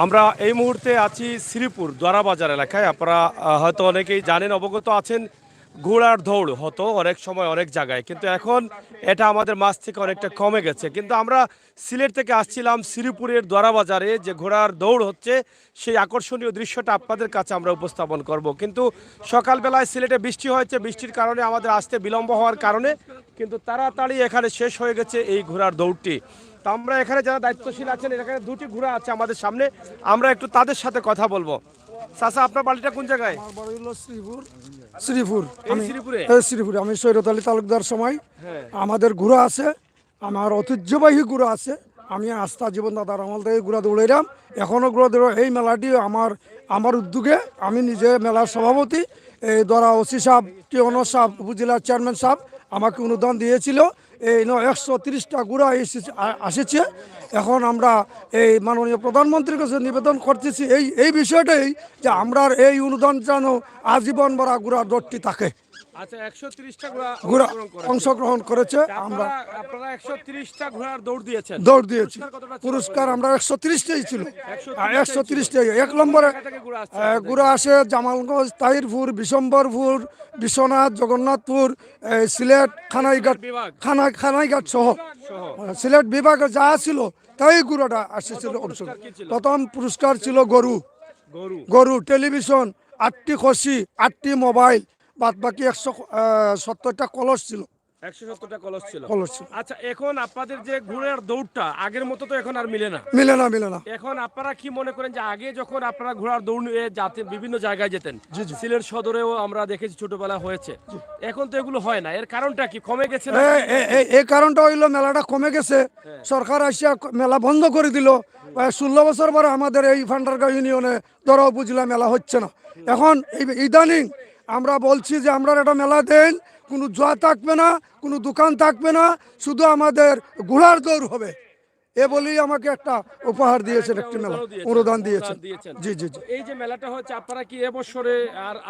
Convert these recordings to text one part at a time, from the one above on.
আমরা এই মুহূর্তে আছি শ্রীপুর দ্বারাবাজার এলাকায়। আপনারা হয়তো অনেকেই জানেন, অবগত আছেন, ঘোড়ার দৌড় হতো অনেক সময় অনেক জায়গায়, কিন্তু এখন এটা আমাদের মাছ থেকে অনেকটা কমে গেছে। কিন্তু আমরা সিলেট থেকে আসছিলাম শ্রীপুরের দ্বারাবাজারে, যে ঘোড়ার দৌড় হচ্ছে সেই আকর্ষণীয় দৃশ্যটা আপনাদের কাছে আমরা উপস্থাপন করব। কিন্তু সকালবেলায় সিলেটে বৃষ্টি হয়েছে, বৃষ্টির কারণে আমাদের আসতে বিলম্ব হওয়ার কারণে কিন্তু তাড়াতাড়ি এখানে শেষ হয়ে গেছে এই ঘোড়ার দৌড়টি। তো আমরা এখানে যারা দায়িত্বশীল আছেন, এখানে দুটি ঘোড়া আছে আমাদের সামনে, আমরা একটু তাদের সাথে কথা বলবো। চাচা, আপনার বাড়িটা কোন জায়গায়? আমার বাড়ি হলো শ্রীপুর। শ্রীপুর এই শ্রীপুরে? শ্রীপুরে আমি সৈয়দ আলী তালুকদার সময় হ্যাঁ। আমাদের ঘোড়া আছে, আমার ঐতিহ্যবাহী ঘোড়া আছে। আমি আস্থা জীবন দাদার আমল থেকে ঘোড়া দৌড়াইলাম, এখনও ঘোড়া দৌড়। এই মেলাটি আমার আমার উদ্যোগে, আমি নিজে মেলার সভাপতি। এই দ্বারা ওসি সাহেব, টিওনো সাহেব, উপজেলার চেয়ারম্যান সাহেব আমাকে অনুদান দিয়েছিল। এই 130টা ঘোড়া আসেছে। এখন আমরা এই মাননীয় প্রধানমন্ত্রীর কাছে নিবেদন করতেছি এই বিষয়টাই, যে আমরা এই অনুদান যেন আজীবন ভরা ঘোড়া দৌড়টি থাকে। আচ্ছা, 130টা ঘোড়া ঘোড়া করেছে। অংশগ্রহণ করেছে। আমরা আপনারা 130টা ঘোড়ার দৌড় দিয়েছেন? দৌড় দিয়েছি। পুরস্কার কতটা ছিল? পুরস্কার আমরা 130টাই ছিল। 130 130টাই। এক নম্বরে জায়গা থেকে ঘোড়া আসছে আপনাদের? ঘোড়া আসে জামালগঞ্জ, তাহিরপুর, বিশম্বরপুর, বিশ্বনাথ, জগন্নাথপুর, সিলেট, খানাইঘাট, বিভাগ। খানাইঘাট সহ সহ। সিলেট বিভাগে যা ছিল তাই ঘোড়াটা আসেছিল। পুরস্কার কি ছিল? প্রথম পুরস্কার ছিল গরু, গরু। গরু, টেলিভিশন, 8টি খসি, 8টি মোবাইল, বাদ বাকি 170টা কলস ছিল। 170টা কলস ছিল। কলস ছিল। আচ্ছা, এখন আপনাদের যে ঘোড়ার দৌড়টা আগের মতো তো এখন আর মিলে না। মিলে না, মিলে না। এখন আপনারা কি মনে করেন যে আগে যখন আপনারা ঘোড়ার দৌড় নিয়ে যেতেন, বিভিন্ন জায়গায় যেতেন, সিলেট সদরেও আমরা দেখেছি ছোটবেলা হয়েছে, এখন তো এগুলো হয় না, এর কারণটা কি? কমে গেছে না? এই কারণটা হইলো মেলাটা কমে গেছে। সরকার আসিয়া মেলা বন্ধ করে দিল। 16 বছর পরে আমাদের এই ভান্ডারগাঁও ইউনিয়নে দরা উপজেলা মেলা হচ্ছে না। এখন ইদানিং আমরা বলছি যে আমরা একটা মেলা দেন, কোনো জোয়া থাকবে না, কোনো দোকান থাকবে না, শুধু আমাদের ঘোড়ার দৌড় হবে। এ বলেই আমাকে একটা উপহার দিয়েছেন, একটি মেলা অনুদান দিয়েছেন। জি জি জি। এই যে মেলাটা হচ্ছে, আপনারা কি এবছরে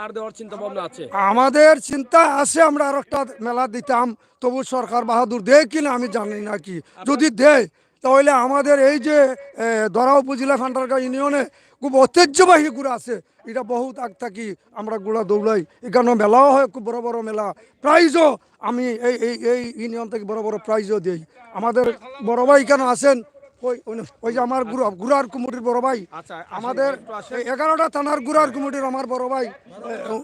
আর দেওয়ার চিন্তা ভাবনা আছে? আমাদের চিন্তা আছে, আমরা আর একটা মেলা দিতাম, তবু সরকার বাহাদুর দেয় কিনা আমি জানি না। কি যদি দেয় তাহলে আমাদের এই যে দরা উপজেলা ভান্ডারগাঁও ইউনিয়নে খুব ঐতিহ্যবাহী ঘোড়া আছে, এটা বহুত আগ থাকি আমরা ঘোড়া দৌড়াই। এখানে মেলাও হয়, খুব বড় বড় মেলা। প্রাইজও আমি এই ইউনিয়ন থেকে বড় বড় প্রাইজও দিই। আমাদের বড় ভাই কেন আছেন, ওই যে আমার ঘোড়ার কুমুটির বড় ভাই, আচ্ছা, আমাদের 11টা থানার ঘোড়ার কমিটির আমার বড় ভাই,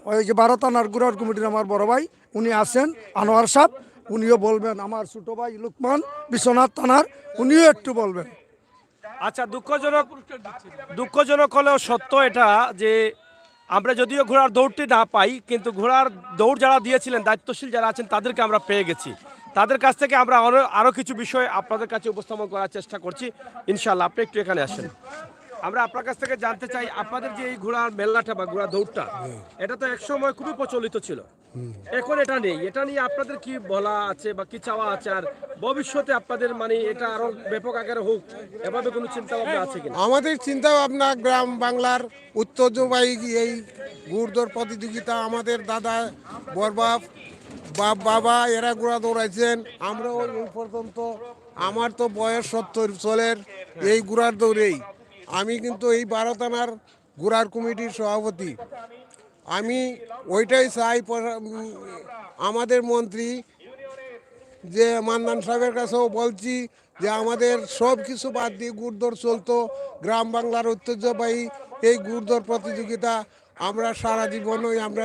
ওই যে 12 থানার ঘোড়ার কমিটির আমার বড় ভাই, উনি আছেন আনোয়ার সাহেব, উনিও বলবেন। আমার ছোট ভাই লুকমান, বিশ্বনাথ থানার, উনিও একটু বলবেন। আচ্ছা, দুঃখজনক হলেও সত্য এটা যে আমরা যদিও ঘোড়ার দৌড়টি না পাই, কিন্তু ঘোড়ার দৌড় যারা দিয়েছিলেন, দায়িত্বশীল যারা আছেন, তাদেরকে আমরা পেয়ে গেছি। তাদের কাছ থেকে আমরা আরো কিছু বিষয় আপনাদের কাছে উপস্থাপন করার চেষ্টা করছি ইনশাল্লাহ। আপনি একটু এখানে আসেন, আমরা আপনার কাছ থেকে জানতে চাই, আপনাদের যে এই ঘোড়ার মেলাটা বা ঘোড়া দৌড়টা, এটা তো একসময় খুবই প্রচলিত ছিল, এখন এটা নেই। এটা নিয়ে আপনাদের কি বলা আছে বা কি চাওয়া আছে, আর ভবিষ্যতে আপনাদের মানে এটা আরো ব্যাপক আকারে হোক, এভাবে কোনো চিন্তা ভাবনা আছে কিনা? আমাদের চিন্তা ভাবনা, গ্রাম বাংলার ঐতিহ্যবাহী এই ঘুড়দৌড় প্রতিযোগিতা, আমাদের দাদা, বরবাপ, বাবা এরা ঘোড়া দৌড়াইছেন, আমরাও এই পর্যন্ত। আমার তো বয়স 70 চলের এই ঘোড়ার দৌড়েই। আমি কিন্তু এই 12 থানার ঘোড়ার কমিটির সভাপতি। আমি ওইটাই চাই, আমাদের মন্ত্রী যে মান্নান সাহেবের কাছেও বলছি যে আমাদের সব কিছু বাদ দিয়ে ঘুড়দৌড় চলতো। গ্রাম বাংলার ঐতিহ্যবাহী এই ঘুড়দৌড় প্রতিযোগিতা আমরা সারা জীবনই, আমরা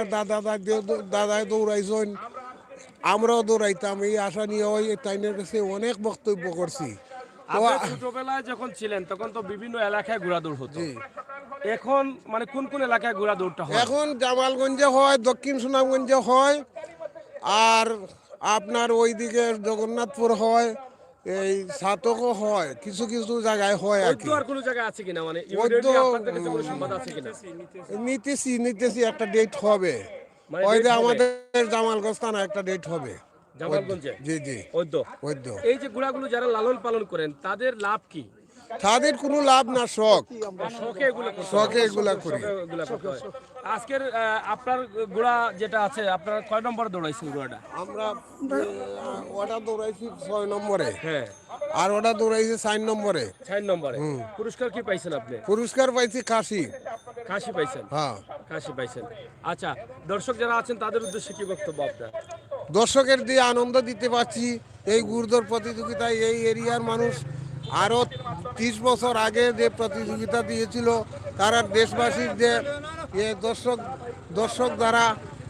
দাদায় দৌড়াইছেন, আমরাও দৌড়াইতাম। এই আশা নিয়ে ওই তাইনের কাছে অনেক বক্তব্য করছি। তো ছোটবেলায় যখন ছিলেন তখন তো বিভিন্ন এলাকায় ঘোড়া দৌড় হতো, এখন মানে কোন কোন এলাকায় ঘোড়া দৌড়টা হয়? এখন জামালগঞ্জে হয়, দক্ষিণ সুনামগঞ্জে হয়, আর আপনার ওইদিকে জগন্নাথপুর হয়, এই সাতকও হয়, কিছু কিছু জায়গায় হয় আর কি। আর কোনো জায়গায় আছে কিনা, মানে আপনাদের কাছে কোনো সংবাদ আছে কিনা? নিতেছি একটা ডেট হবে। মানে ওই date যে হবে? আমাদের জামালগঞ্জ থানা একটা ডেট হবে। জামালগঞ্জে? জি জি। ওইদ্য। ওইদ্য। এই যে ঘোড়াগুলো যারা লালন পালন করেন, তাদের লাভ কি? তাদের কোনো লাভ না, শখ, শখে এগুলো করতে হয়। শখে এগুলা করি। শখে এগুলো করতে হয়। আজকের আপনার ঘোড়া যেটা আছে, আপনার কয় নম্বরে দৌড়াইছেন ঘোড়াটা? আমরা ওটা দৌড়াইছি 6 নম্বরে, হ্যাঁ, আর ওটা দৌড়াইছি 4 নম্বরে। 6 নম্বরে। পুরস্কার কি পাইছেন আপনি? পুরস্কার পাইছি কাশি। কাশি পাইছেন? হ্যাঁ, কাশি পাইছেন। আচ্ছা, দর্শক যারা আছেন তাদের উদ্দেশ্যে কি বক্তব্য আপনার? দর্শকের দিয়ে আনন্দ দিতে পারছি। এই ঘুড়দৌড় প্রতিযোগিতায় এই এরিয়ার মানুষ আরও 30 বছর আগে যে প্রতিযোগিতা দিয়েছিল, তারা দেশবাসীর যে দর্শক দ্বারা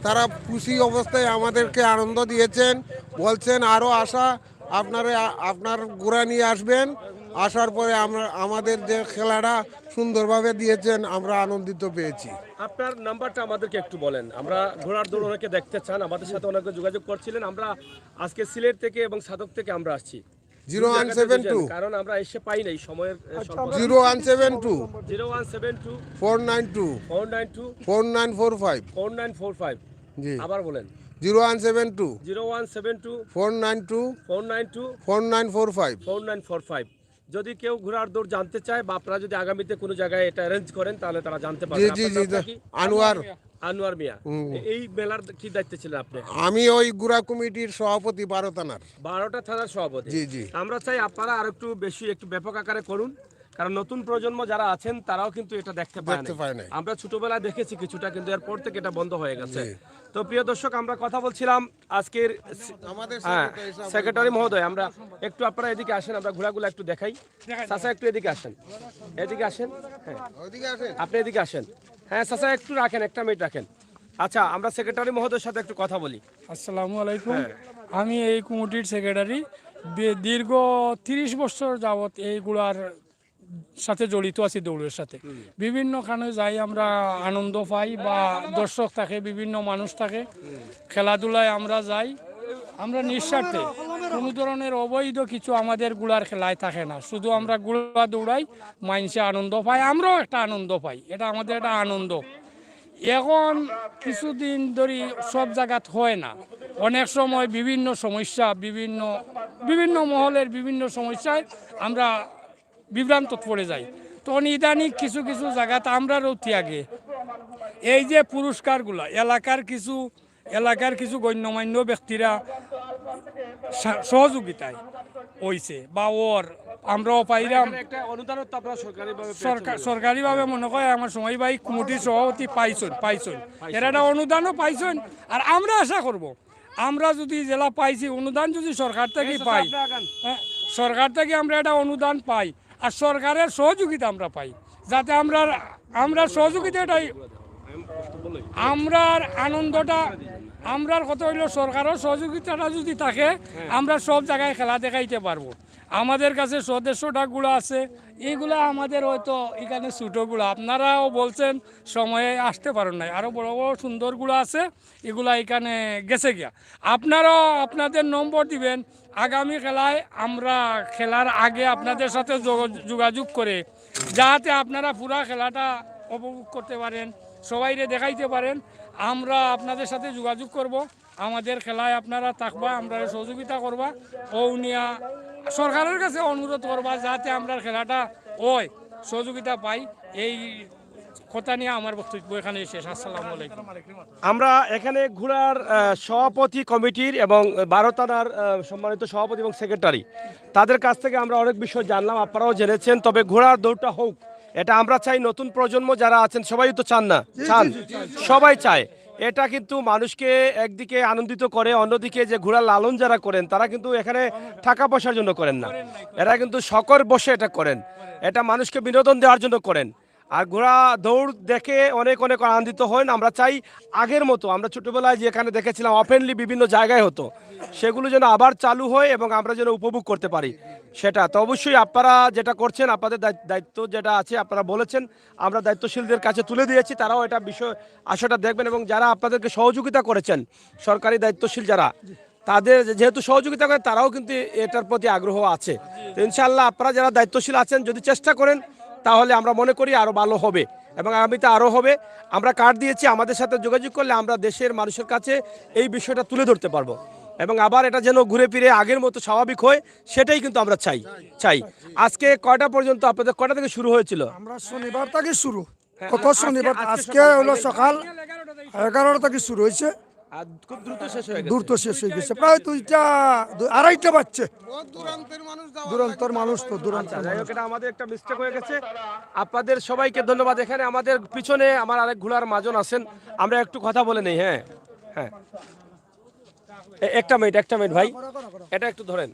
তারা খুশি অবস্থায় আমাদেরকে আনন্দ দিয়েছেন। বলছেন আরও আশা, আপনার ঘোড়া নিয়ে আসবেন, আসার পরে আমরা আমাদের যে খেলাটা সুন্দরভাবে দিয়েছেন, আমরা আনন্দিত পেয়েছি। আপনার নাম্বারটা আমাদেরকে একটু বলেন। আমরা ঘোড়ার দৌড় অনেকে দেখতে চান, আমাদের সাথে অনেকে যোগাযোগ করছিলেন। আমরা আজকে সিলেট থেকে এবং সাধক থেকে আমরা আসছি। 0172 কারণ আমরা এসে পাই নাই সময়ের 0172 0172 492 492 4945। 4945। জি, আবার বলেন। 0172 0172 492 492 4945। 4945। যদি কেউ ঘোড়ার দৌড় জানতে চায় বা আপনারা যদি আগামীতে কোনো জায়গায় এটা অ্যারেঞ্জ করেন তাহলে তারা জানতে জি পারবে। জি আপনার জি, নামটা কি? আনোয়ার। আনোয়ার মিয়া। এই মেলার কি দায়িত্বে ছিলেন আপনি? আমি ওই গুড়া কমিটির সভাপতি 12 থানার। 12টা থানার সভাপতি। জি জি, আমরা চাই আপনারা আর একটু বেশি, একটু ব্যাপক আকারে করুন, কারণ নতুন প্রজন্ম যারা আছেন তারাও কিন্তু এটা দেখতে দেখতে পায় পায় নাই। না। আমরা ছোটবেলায় দেখেছি কিছুটা, কিন্তু এরপর থেকে এটা বন্ধ হয়ে গেছে। তো প্রিয় দর্শক, আমরা কথা বলছিলাম আজকের আমাদের সেক্রেটারি মহোদয়। আমরা একটু, আপনারা এদিকে আসেন, আমরা ঘোড়াগুলো একটু দেখাই। চাচা একটু এদিকে আসেন, এদিকে আসেন। হ্যাঁ, ওইদিকে আসেন। আপনি এদিকে আসেন। হ্যাঁ চাচা, একটু রাখেন, একটা মিনিট রাখেন। আচ্ছা, আমরা সেক্রেটারি মহোদয়ের সাথে একটু কথা বলি। আসসালামু আলাইকুম। হ্যাঁ। আমি এই কমিটির সেক্রেটারি। দীর্ঘ 30 বছর যাবৎ এইগুলার সাথে জড়িত আছি, দৌড়ের সাথে। বিভিন্ন খানে যাই, আমরা আনন্দ পাই, বা দর্শক থাকে, বিভিন্ন মানুষ থাকে, খেলাধুলায় আমরা যাই। আমরা নিঃস্বার্থে, কোনো ধরনের অবৈধ কিছু আমাদের গুলার খেলায় থাকে না। শুধু আমরা গুলা দৌড়াই, মানুষে আনন্দ পায়, আমরাও একটা আনন্দ পাই। এটা আমাদের একটা আনন্দ। এখন কিছুদিন ধরে সব জায়গাত হয় না, অনেক সময় বিভিন্ন সমস্যা, বিভিন্ন মহলের বিভিন্ন সমস্যায় আমরা বিভ্রান্ত পড়ে যাই। তখন ইদানিং কিছু কিছু জায়গাতে আমরা রৌতি আগে এই যে পুরস্কারগুলা এলাকার কিছু গণ্যমান্য ব্যক্তিরা সহযোগিতায় হইছে, বা আমরাও পাইলাম। একটা অনুদানও তো আপনারা সরকারিভাবে সরকারিভাবে মনে করে আমার সময় ভাই কমিটির সভাপতি পাইছেন এরা একটা অনুদানও পাইছেন। আর আমরা আশা করব, আমরা যদি জেলা পাইছি অনুদান, যদি সরকার থেকে পাই, হ্যাঁ, সরকার থেকে আমরা একটা অনুদান পাই, আর সরকারের সহযোগিতা আমরা পাই, যাতে আমরা সহযোগিতাটাই, আমরার আনন্দটা, আমরার কথা হইল সরকারের সহযোগিতাটা যদি থাকে, আমরা সব জায়গায় খেলা দেখাইতে পারবো। আমাদের কাছে সদস্যটা গুলো আছে, এইগুলা আমাদের হয়তো এখানে ছোটোগুলো, আপনারাও বলছেন সময়ে আসতে পারেন নাই, আরও বড় বড় সুন্দরগুলো আছে, এগুলা এখানে গেছে গিয়া। আপনারাও আপনাদের নম্বর দিবেন, আগামী খেলায় আমরা খেলার আগে আপনাদের সাথে যোগাযোগ করে, যাতে আপনারা পুরা খেলাটা উপভোগ করতে পারেন, সবাইরে দেখাইতে পারেন। আমরা আপনাদের সাথে যোগাযোগ করব, আমাদের খেলায় আপনারা থাকবা, আমরা সহযোগিতা করবা, ও নিয়া সরকারের কাছে অনুরোধ করবা যাতে আমরা খেলাটা ওই সহযোগিতা পাই। এই কথা নিয়ে আমার বক্তব্য এখানে শেষ। আসসালামু আলাইকুম। আমরা এখানে ঘোড়ার সভাপতি কমিটির এবং 12 থানার সম্মানিত সভাপতি এবং সেক্রেটারি, তাদের কাছ থেকে আমরা অনেক বিষয় জানলাম, আপনারাও জেনেছেন। তবে ঘোড়ার দৌড়টা হোক, এটা আমরা চাই। নতুন প্রজন্ম যারা আছেন সবাই তো চান না, চান, সবাই চায়। এটা কিন্তু মানুষকে একদিকে আনন্দিত করে, অন্যদিকে যে ঘোড়া লালন যারা করেন তারা কিন্তু এখানে টাকা পয়সার জন্য করেন না, এরা কিন্তু শখের বসে এটা করেন, এটা মানুষকে বিনোদন দেওয়ার জন্য করেন। আর ঘোড়া দৌড় দেখে অনেক অনেক আনন্দিত হন। আমরা চাই আগের মতো, আমরা ছোটবেলায় যেখানে দেখেছিলাম ওপেনলি বিভিন্ন জায়গায় হতো, সেগুলো যেন আবার চালু হয় এবং আমরা যেন উপভোগ করতে পারি সেটা। তো অবশ্যই আপনারা যেটা করছেন, আপনাদের দায়িত্ব যেটা আছে, আপনারা বলেছেন, আমরা দায়িত্বশীলদের কাছে তুলে দিয়েছি, তারাও এটা বিষয় আশাটা দেখবেন। এবং যারা আপনাদেরকে সহযোগিতা করেছেন, সরকারি দায়িত্বশীল যারা, তাদের যেহেতু সহযোগিতা করে, তারাও কিন্তু এটার প্রতি আগ্রহ আছে। তো ইনশাআল্লাহ আপনারা যারা দায়িত্বশীল আছেন, যদি চেষ্টা করেন, তাহলে আমরা মনে করি আরও ভালো হবে এবং আগামীতে আরও হবে। আমরা কার্ড দিয়েছি, আমাদের সাথে যোগাযোগ করলে আমরা দেশের মানুষের কাছে এই বিষয়টা তুলে ধরতে পারবো। এবং আবার এটা যেন ঘুরে ফিরে আগের মতো স্বাভাবিক হয়, সেটাই কিন্তু আমরা চাই। আজকে কয়টা পর্যন্ত আপনাদের, কয়টা থেকে শুরু হয়েছিল? আমরা শনিবার থেকে শুরু, হ্যাঁ, কত শনিবার, আজকে আজকে হলো সকাল 11টা থেকে শুরু হয়েছে, আর খুব দ্রুত শেষ হয়ে গেছে। দূরত্ব শেষ হয়ে গেছে, প্রায় 2টা 2:30টা বাজছে। বহুত দূরান্তের মানুষ যাওয়া দূরান্তর মানুষ তো, দূরান্ত যাই হোক, এটা আমাদের একটা মিস্টেক হয়ে গেছে। আপনাদের সবাইকে ধন্যবাদ। এখানে আমাদের পিছনে আমার আরেক ঘোড়ার মাজন আছেন, আমরা একটু কথা বলে নেই। হ্যাঁ হ্যাঁ, একটা মিনিট ভাই, এটা একটু ধরেন,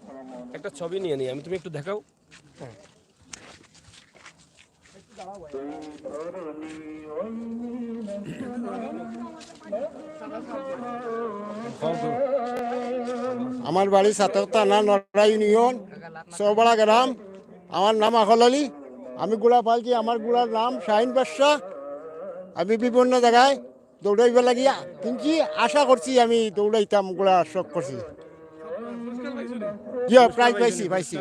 একটা ছবি নিয়ে নিই আমি, তুমি একটু দেখাও। আমার বাড়ি সাতক থানা নড়া ইউনিয়ন চৌবাড়া গ্রাম। আমার নাম আখল আলী। আমি গুড়া পালছি। আমার গুড়ার নাম শাহিন বাদশা। আমি বিভিন্ন জায়গায় দৌড়াইব লাগিয়া কিনছি, আশা করছি আমি দৌড়াইতাম, গুড়া শখ করছি। জি প্রাইজ পাইছি।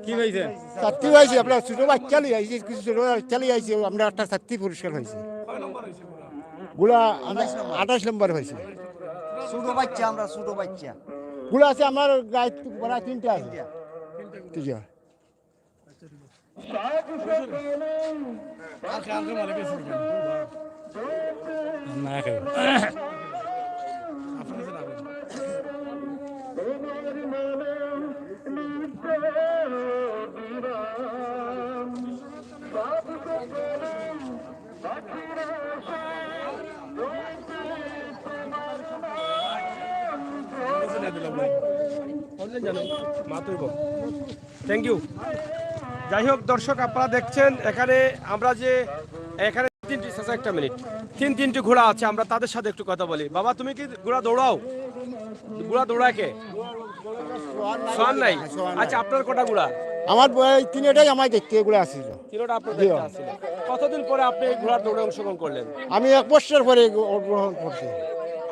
কি পাইছেন? ছাত্রী পাইছি, আপনার ছোট বাচ্চা লিয়ে আইছি, কিছু ছোট বাচ্চা লিয়ে আইছি, আমরা একটা ছাত্রী পুরস্কার পাইছি। গুড়া 28 নম্বর হয়েছে। ছোট বাচ্চা, আমরা ছোট বাচ্চা। গুলো আছে আমার গায়ে প্রায় 3টা আছে। ঠিক আছে। Thank you. যাই হোক দর্শক, আপনারা দেখছেন এখানে আমরা যে এখানে একটা মিনিট, তিনটি ঘোড়া আছে, আমরা তাদের সাথে একটু কথা বলি। বাবা, তুমি কি ঘোড়া দৌড়াও? ঘোড়া দৌড়ায় কে? সোয়ান নাই। আচ্ছা, আপনার কটা ঘোড়া? আমার এই 3টাই আমার দেখতে এগুলো আসছিল। তিনটা আপনার দেখতে আসছিল। কতদিন পরে আপনি এই ঘোড়ার দৌড়ে অংশগ্রহণ করলেন? আমি 1 বছর পরে গ্রহণ করছি।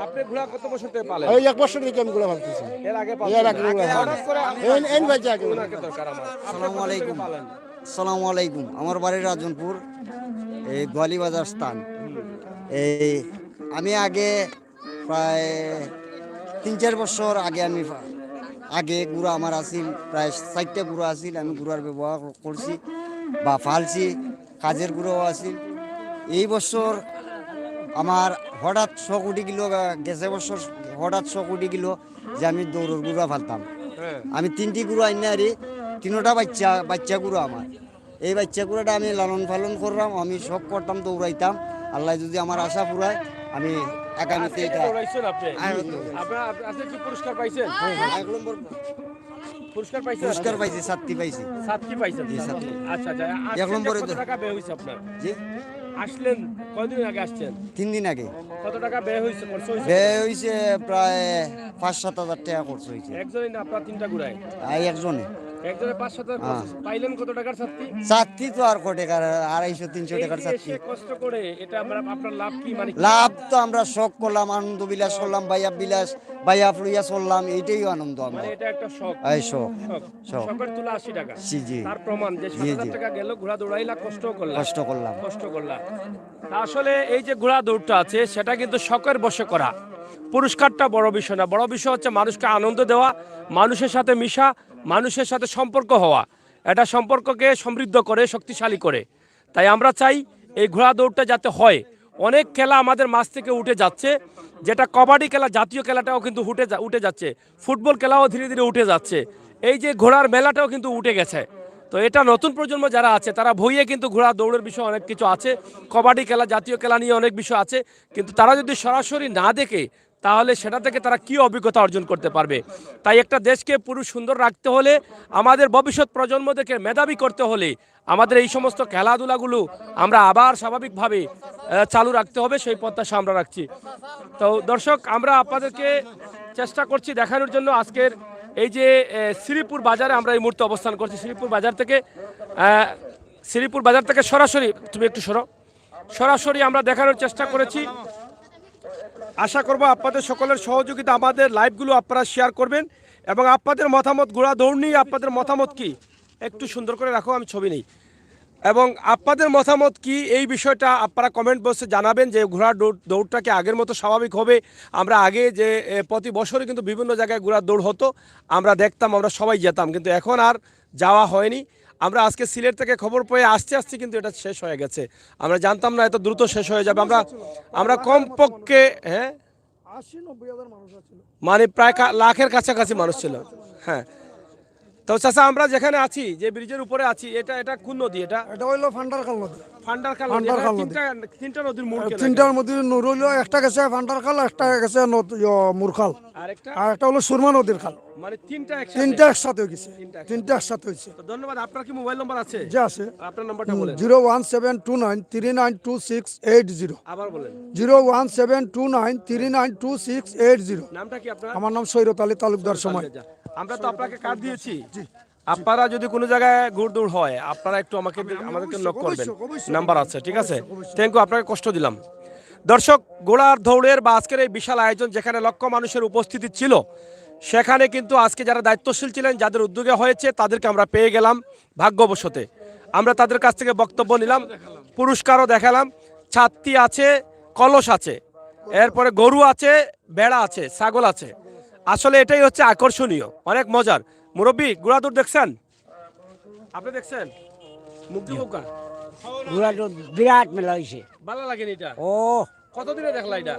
আপনি ঘোড়া কত বছর থেকে পালেন? এই 1 বছর থেকে আমি গুলো ভাবতেছি। এর আগে এর আগে গুলো হঠাৎ করে আপনি এই বাচ্চা আগে ওনাকে দরকার আমার। আসসালামু আলাইকুম। আসসালামু আলাইকুম। আমার বাড়ি রাজনপুর, এই গোয়ালিবাজার স্থান। এই আমি আগে প্রায় 3-4 বছর আগে আগে গুড়া আমার আসিল, প্রায় 4টা গুড়া আসিল। আমি গুড়ার ব্যবহার করছি বা ফালছি, কাজের গুঁড়োও আসিল। এই বছর আমার হঠাৎ 100 কোটি কিলো গেছে, বছর হঠাৎ 100 কোটি কিলো যে আমি দৌড়ের গুঁড়া ফালতাম। আমি 3টি গুঁড়ো আইনে আরি, 3টা বাচ্চা গুঁড়ো আমার। এই বাচ্চা গুঁড়োটা আমি লালন পালন করলাম, আমি সব করতাম, দৌড়াইতাম। আল্লাহ যদি আমার আশা পুরায়, আমি আগামীতে এটা দৌড়াইছেন আপনি। আপনারা আজকে কি পুরস্কার পাইছেন? পুরস্কার পাইছেন? পুরস্কার পাইছি, 7টি পাইছি। সাতটি পাইছেন? সাতটি। আচ্ছা আচ্ছা। এক নম্বরে কত টাকা ব্যয় হয়েছে আপনার? জি, আসলেন কয়দিন আগে আসছেন? 3 দিন আগে। কত টাকা ব্যয় হয়েছে, খরচ হয়েছে? ব্যয় হয়েছে প্রায় 5-7 হাজার টাকা খরচ হয়েছে। একজনই না আপনার 3টা ঘুরায়? একজনে একজনে 5-7 হাজার খরচ হয়েছে। পাইলেন কত টাকার ছাত্রী? ছাত্রী তো আর কয় টাকার, 250-300 টাকার এই যে ছাত্রী। এসে কষ্ট করে এটা আপনার লাভ কি, মানে কি? লাভ তো আমরা শখ করলাম, আনন্দ বিলাস করলাম, বাইয়া ফুড়িয়া চললাম, এইটাই আনন্দ আমরা। মানে এটা একটা শখ। এই শখ। শখ। শখের তুলা 80 টাকা। জি, জি। তার প্রমাণ যে 7,000 টাকা গেল, ঘোড়া দৌড়াইলা, কষ্ট করলাম। কষ্ট করলাম। তা আসলে এই যে ঘোড়া দৌড়টা আছে, সেটা কিন্তু শখের বশে করা। পুরস্কারটা বড় বিষয় না, বড় বিষয় হচ্ছে মানুষকে আনন্দ দেওয়া, মানুষের সাথে মিশা, মানুষের সাথে সম্পর্ক হওয়া। এটা সম্পর্ককে সমৃদ্ধ করে, শক্তিশালী করে। তাই আমরা চাই এই ঘোড়া দৌড়টা যাতে হয়। অনেক খেলা আমাদের মাঝ থেকে উঠে যাচ্ছে, যেটা কবাডি খেলা, জাতীয় খেলাটাও কিন্তু উঠে যাচ্ছে, ফুটবল খেলাও ধীরে ধীরে উঠে যাচ্ছে, এই যে ঘোড়ার মেলাটাও কিন্তু উঠে গেছে। তো এটা নতুন প্রজন্ম যারা আছে, তারা ভইয়ে কিন্তু ঘোড়া দৌড়ের বিষয় অনেক কিছু আছে, কবাডি খেলা, জাতীয় খেলা নিয়ে অনেক বিষয় আছে, কিন্তু তারা যদি সরাসরি না দেখে, তাহলে সেটা থেকে তারা কি অভিজ্ঞতা অর্জন করতে পারবে? তাই একটা দেশকে পুরো সুন্দর রাখতে হলে, আমাদের ভবিষ্যৎ প্রজন্মদেরকে মেধাবী করতে হলে, আমাদের এই সমস্ত খেলাধুলাগুলো আমরা আবার স্বাভাবিকভাবে চালু রাখতে হবে, সেই প্রত্যাশা আমরা রাখছি। তো দর্শক, আমরা আপনাদেরকে চেষ্টা করছি দেখানোর জন্য আজকের এই যে শ্রীপুর বাজারে আমরা এই মুহূর্তে অবস্থান করছি। শ্রীপুর বাজার থেকে সরাসরি, তুমি একটু সরাসরি আমরা দেখানোর চেষ্টা করেছি। আশা করব আপনাদের সকলের সহযোগিতা, আমাদের লাইভগুলো আপনারা শেয়ার করবেন এবং আপনাদের মতামত, ঘোড়া দৌড় নিয়ে আপনাদের মতামত কি একটু সুন্দর করে রাখো, আমি ছবি নেই। এবং আপনাদের মতামত কি এই বিষয়টা আপনারা কমেন্ট বক্সে জানাবেন যে ঘোড়ার দৌড়টা কি আগের মতো স্বাভাবিক হবে। আমরা আগে যে প্রতি বছরই কিন্তু বিভিন্ন জায়গায় ঘোড়ার দৌড় হতো, আমরা দেখতাম, আমরা সবাই যেতাম, কিন্তু এখন আর যাওয়া হয়নি। আমরা আজকে সিলেট থেকে খবর পেয়ে আসতে আসতে কিন্তু এটা শেষ হয়ে গেছে, আমরা জানতাম না এত দ্রুত শেষ হয়ে যাবে। আমরা কমপক্ষে 80-90 হাজার মানুষ আছে। মানে প্রায় লাখের কাছাকাছি মানুষ ছিল। হ্যাঁ, তো চাচা আমরা যেখানে আছি, যে ব্রিজের উপরে আছি, এটা কোন নদী? এটা হইলো ফান্ডারখাল নদী। ফান্ডারখাল নদী। ফান্ডারখাল এখানে নদী। তিনটা নদীর মূল কেনা। তিনটার মধ্যে নূর হইলো, একটা গেছে ফান্ডারখাল, একটা গেছে মুরখাল, আরেকটা আর একটা হলো সুরমা নদীর খাল। মানে তিনটা তিনটা একসাথে হয়ে গেছে, তিনটা একসাথে হয়েছে। তো ধন্যবাদ। আপনার কি মোবাইল নাম্বার আছে? যে আছে আপনার নাম্বারটা বলেন। 01729392680। আবার বলেন। 01729392680। নামটা কি আপনার? আমার নাম সৈরত আলী তালুকদার সময়। আমরা তো আপনাকে কার্ড দিয়েছি। আপনারা যদি কোনো জায়গায় ঘুরদৌড় হয়, আপনারা একটু আমাদেরকে নক করবেন, নাম্বার আছে, ঠিক আছে? থ্যাংক ইউ, আপনাকে কষ্ট দিলাম। দর্শক, ঘোড়ার দৌড়ের বা আজকের এই বিশাল আয়োজন যেখানে লক্ষ মানুষের উপস্থিতি ছিল, সেখানে কিন্তু আজকে যারা দায়িত্বশীল ছিলেন, যাদের উদ্যোগে হয়েছে, তাদেরকে আমরা পেয়ে গেলাম ভাগ্যবশতে। আমরা তাদের কাছ থেকে বক্তব্য নিলাম, পুরস্কারও দেখালাম। ছাত্রী আছে, কলস আছে, এরপরে গরু আছে, বেড়া আছে, ছাগল আছে। আসলে এটাই হচ্ছে আকর্ষণীয়, অনেক মজার। মুরব্বী, ঘোড়া দৌড় দেখছেন? আপনি দেখছেন? মুক্তি বোকা ঘোড়া তো বিরাট মেলা হয়েছে। ভালো লাগেনি এটা? ও কতদিনে দেখলা এটা?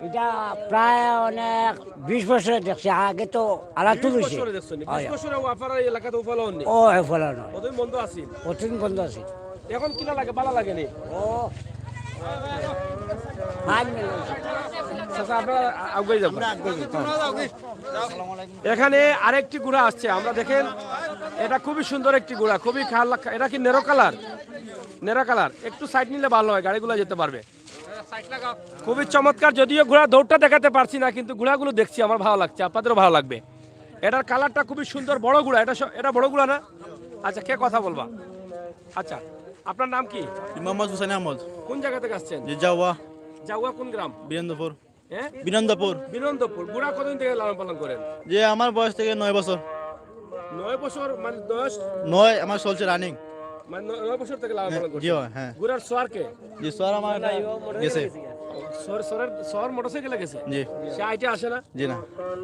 এটা প্রায় অনেক 20 বছরে দেখছি, আগে তো আলাদা 20 হয়েছে। বছরে দেখছেন? 20 বছরে আপনারা এই এলাকাতে উফালো হননি? ও ফলা নয়, কতদিন বন্ধ আছি, কঠিন বন্ধ আছে। এখন কিনা লাগে? ভালো লাগেনি? ও ফাইন মেলা হয়েছে। চাচা, আপনারা আগুয়ে যাবেন। এখানে আরেকটি ঘোড়া আসছে, আমরা দেখেন, এটা খুবই সুন্দর একটি ঘোড়া, খুবই এটা কি নেরো কালার? Narrow colour. একটু সাইড নিলে ভালো হয়, গাড়িগুলো যেতে পারবে। খুবই চমৎকার। যদিও ঘোড়া দৌড়টা দেখাতে পারছি না, কিন্তু ঘোড়াগুলো দেখছি, আমার ভালো লাগছে, আপনাদেরও ভালো লাগবে। এটার কালারটা খুবই সুন্দর, বড় ঘোড়া। এটা বড় ঘোড়া না? আচ্ছা, কে কথা বলবা? আচ্ছা, আপনার নাম কি? মোহাম্মদ হুসাইন আহমদ। কোন জায়গা থেকে আসছেন? যে যাওয়া জাউয়া কোন গ্রাম? বীরেন্দ্রপুর। হ্যাঁ, বিনন্দপুর। বিনন্দপুর। ঘোড়া কতদিন থেকে লালন পালন করেন? যে আমার বয়স থেকে 9 বছর। 9 বছর মানে 10? 9 আমার চলছে রানিং। মানে 9 বছর থেকে লালন পালন জি করছেন? হ্যাঁ। ঘোড়ার সোয়ার কে? জি স্যার আমার গেছে। সোয়ার মোটরসাইকেলে গেছে? জি। সে আইটে আসে না? জি না,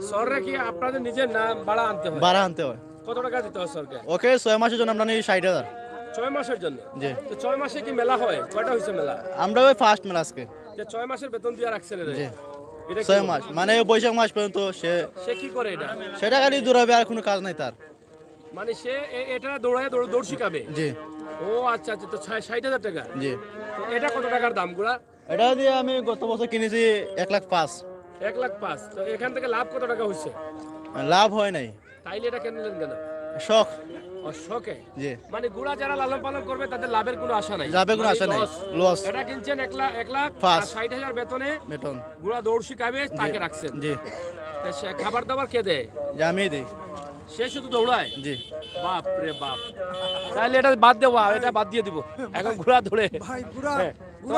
সোয়ারে কি আপনাদের নিজের নাম ভাড়া আনতে হয়? ভাড়া আনতে হয়। কত টাকা দিতে হয় সোয়ারকে? ওকে 6 মাসের জন্য আমরা নিই 60,000। 6 মাসের জন্য? জি। তো 6 মাসে কি মেলা হয়? কয়টা হয়েছে মেলা? আমরা ওই ফার্স্ট মেলা আজকে। যে 6 মাসের বেতন দিয়ে রাখছেন এর? জি। এটা কি 6 মাস মানে বৈশাখ মাস পর্যন্ত সে কি করে এটা? সেটা খালি দৌড়াবে, আর কোনো কাজ নাই তার। মানে সে এটা দৌড় শিখাবে? জি। ও আচ্ছা আচ্ছা, তো 60,000 টাকা। জি। তো এটা কত টাকার দাম ঘোড়া? এটা দিয়ে আমি গত বছর কিনেছি 1,05,000। 1,05,000। তো এখান থেকে লাভ কত টাকা হয়েছে? লাভ হয় নাই। তাইলে এটা কেন নিলেন কেন? শখ। ও শখে? জি। মানে ঘোড়া যারা লালন পালন করবে তাদের লাভের কোনো আশা নাই? লাভের কোনো মানে আশা নাই, loss। লস। এটা কিনছেন 1,00,000 First। 60,000 বেতনে বেতন। ঘোড়া দৌড় শিখাবে, তাকে রাখছেন। জি। তা সে খাবার দাবার কে দেয়? যে আমি দিই। সে শুধু দৌড়ায়? জি। বাপ রে বাপ, তাহলে এটা বাদ দেবো, এটা বাদ দিয়ে দিব, এখন ঘোড়া দৌড়ে। ভাই ঘোড়া হ্যাঁ। তো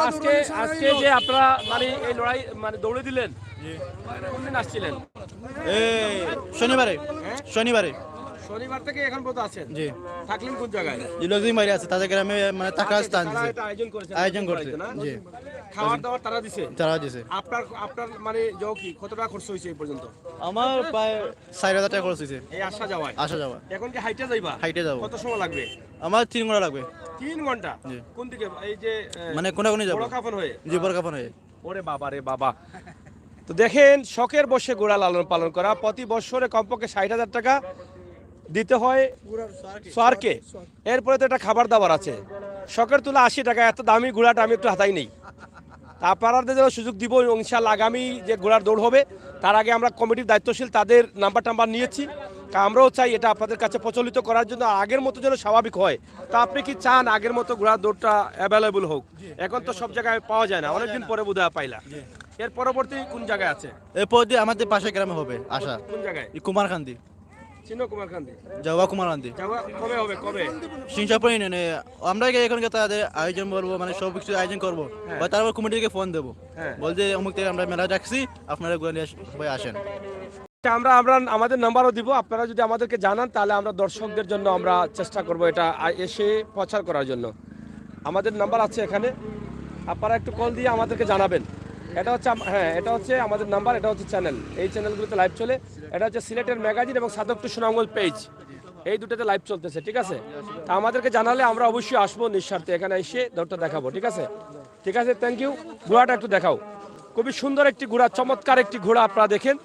আজকে যে আপনারা মানে এই লড়াই মানে দৌড়ে দিলেন, কোন দিন আসছিলেন? এই শনিবারে। শনিবারে। শনিবার থেকে এখন পর্যন্ত আছেন? জি। থাকলেন কোন জায়গায়? যে লোকজন বাইরে আছে তাদের গ্রামে মানে থাকার স্থান তারা দিছে। এটা আয়োজন করেছে? আয়োজন করছে। না? জি। খাবার দাবার তারা দিছে? তারা দিছে। আপনার মানে যাও কি কত টাকা খরচ হয়েছে এই পর্যন্ত? আমার প্রায় 4,000 টাকা খরচ হয়েছে এই আসা যাওয়ায়? আসা যাওয়া। এখন কি হাইটে যাইবা? হাইটে যাবো। কত সময় লাগবে? আমার 3 ঘন্টা লাগবে। 3 ঘন্টা? জি। কোন দিকে? এই যে মানে কোনাকুনি যাবো। বড় কাফন হয়ে? জি বরকাপন হয়ে। ওরে বাবা রে বাবা। তো দেখেন, শখের বসে ঘোড়া লালন পালন করা, প্রতি বছরে কমপক্ষে 60,000 টাকা দিতে হয় সোয়ারকে। এরপরে তো একটা খাবার দাবার আছে। শখের তুলা 80 টাকা, এত দামি ঘোড়াটা আমি একটু হাতাই নেই। তা আপনাদের জন্য সুযোগ দিব ইনশাআল্লাহ। আগামী যে ঘোড়ার দৌড় হবে তার আগে আমরা কমিটির দায়িত্বশীল তাদের নাম্বার নিয়েছি। আমরাও চাই এটা আপনাদের কাছে প্রচলিত করার জন্য, আগের মতো যেন স্বাভাবিক হয়। তা আপনি কি চান আগের মতো ঘোড়ার দৌড়টা অ্যাভেলেবল হোক? এখন তো সব জায়গায় পাওয়া যায় না, অনেকদিন পরে বোধহয় পাইলা। এর পরবর্তী কোন জায়গায় আছে? এরপর দিয়ে আমাদের পাশে গ্রামে হবে আশা। কোন জায়গায়? কুমারকান্দি। চিনো কুমারকান্দি? যাওয়া কুমারকান্দি। যাওয়া কবে হবে? কবে? সিংসাপুর ইউনিয়নে আমরা এখন তাদের আয়োজন করবো, মানে সব কিছু আয়োজন করবো। বা তারপর কমিটিকে ফোন দেবো, বলতে অমুক থেকে আমরা মেলা রাখছি, আপনারা সবাই আসেন। আমরা আমাদের নাম্বারও দিব, আপনারা যদি আমাদেরকে জানান তাহলে আমরা দর্শকদের জন্য আমরা চেষ্টা করব এটা এসে প্রচার করার জন্য। আমাদের নাম্বার আছে এখানে, আপনারা একটু কল দিয়ে আমাদেরকে জানাবেন। এটা হচ্ছে হ্যাঁ, এটা হচ্ছে আমাদের নাম্বার, এটা হচ্ছে চ্যানেল, এই চ্যানেলগুলোতে লাইভ চলে। এটা হচ্ছে সিলেটের ম্যাগাজিন এবং সাদক টু সুনামগঞ্জ পেজ, এই দুটোতে লাইভ চলতেছে, ঠিক আছে? তা আমাদেরকে জানালে আমরা অবশ্যই আসবো নিঃস্বার্থে, এখানে এসে দৌড়টা দেখাবো, ঠিক আছে? ঠিক আছে, থ্যাংক ইউ। ঘোড়াটা একটু দেখাও, খুবই সুন্দর একটি ঘোড়া, চমৎকার একটি ঘোড়া, আপনারা দেখেন।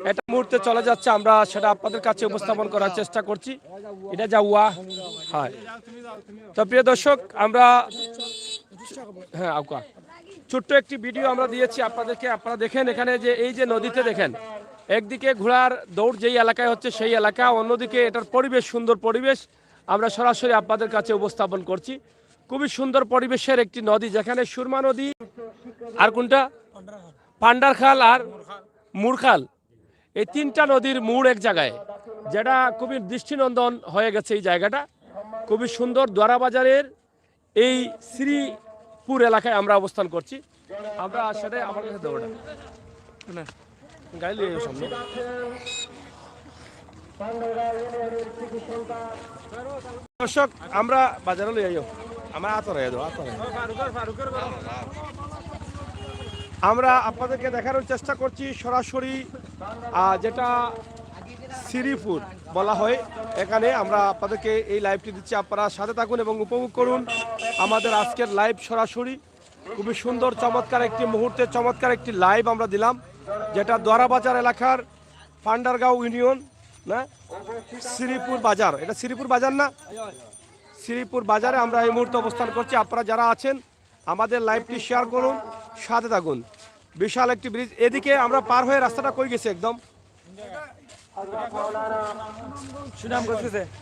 এটা মুহূর্তে চলে যাচ্ছে, আমরা সেটা আপনাদের কাছে উপস্থাপন করার চেষ্টা করছি। এটা যাওয়া হয়। তো প্রিয় দর্শক, আমরা হ্যাঁ আউকা ছোট্ট একটি ভিডিও আমরা দিয়েছি আপনাদেরকে, আপনারা দেখেন এখানে যে এই যে নদীতে দেখেন, একদিকে ঘোড়ার দৌড় যেই এলাকায় হচ্ছে সেই এলাকা, অন্যদিকে এটার পরিবেশ, সুন্দর পরিবেশ আমরা সরাসরি আপনাদের কাছে উপস্থাপন করছি। খুবই সুন্দর পরিবেশের একটি নদী, যেখানে সুরমা নদী আর কোনটা পান্ডার খাল আর মুরখাল, এই তিনটা নদীর মূল এক জায়গায়, যেটা খুবই দৃষ্টিনন্দন হয়ে গেছে এই জায়গাটা, খুবই সুন্দর। দোয়ারা বাজারের এই শ্রীপুর এলাকায় আমরা অবস্থান করছি। আমরা সেটাই আমার কাছে দৌড়া না গাড়ি লিয়ে সামনে। দর্শক, আমরা বাজারে লিয়ে যাই, আমার আতরে আমরা আপনাদেরকে দেখানোর চেষ্টা করছি সরাসরি, যেটা শ্রীপুর বলা হয় এখানে। আমরা আপনাদেরকে এই লাইভটি দিচ্ছি, আপনারা সাথে থাকুন এবং উপভোগ করুন আমাদের আজকের লাইভ সরাসরি। খুবই সুন্দর চমৎকার একটি মুহূর্তে চমৎকার একটি লাইভ আমরা দিলাম, যেটা দোয়ারা বাজার এলাকার পান্ডারগাঁও ইউনিয়ন না শ্রীপুর বাজার, এটা শ্রীপুর বাজার না, শ্রীপুর বাজারে আমরা এই মুহূর্তে অবস্থান করছি। আপনারা যারা আছেন আমাদের লাইভটি শেয়ার করুন, সাথে থাকুন। বিশাল একটি ব্রিজ, এদিকে আমরা পার হয়ে রাস্তাটা কই গেছে একদম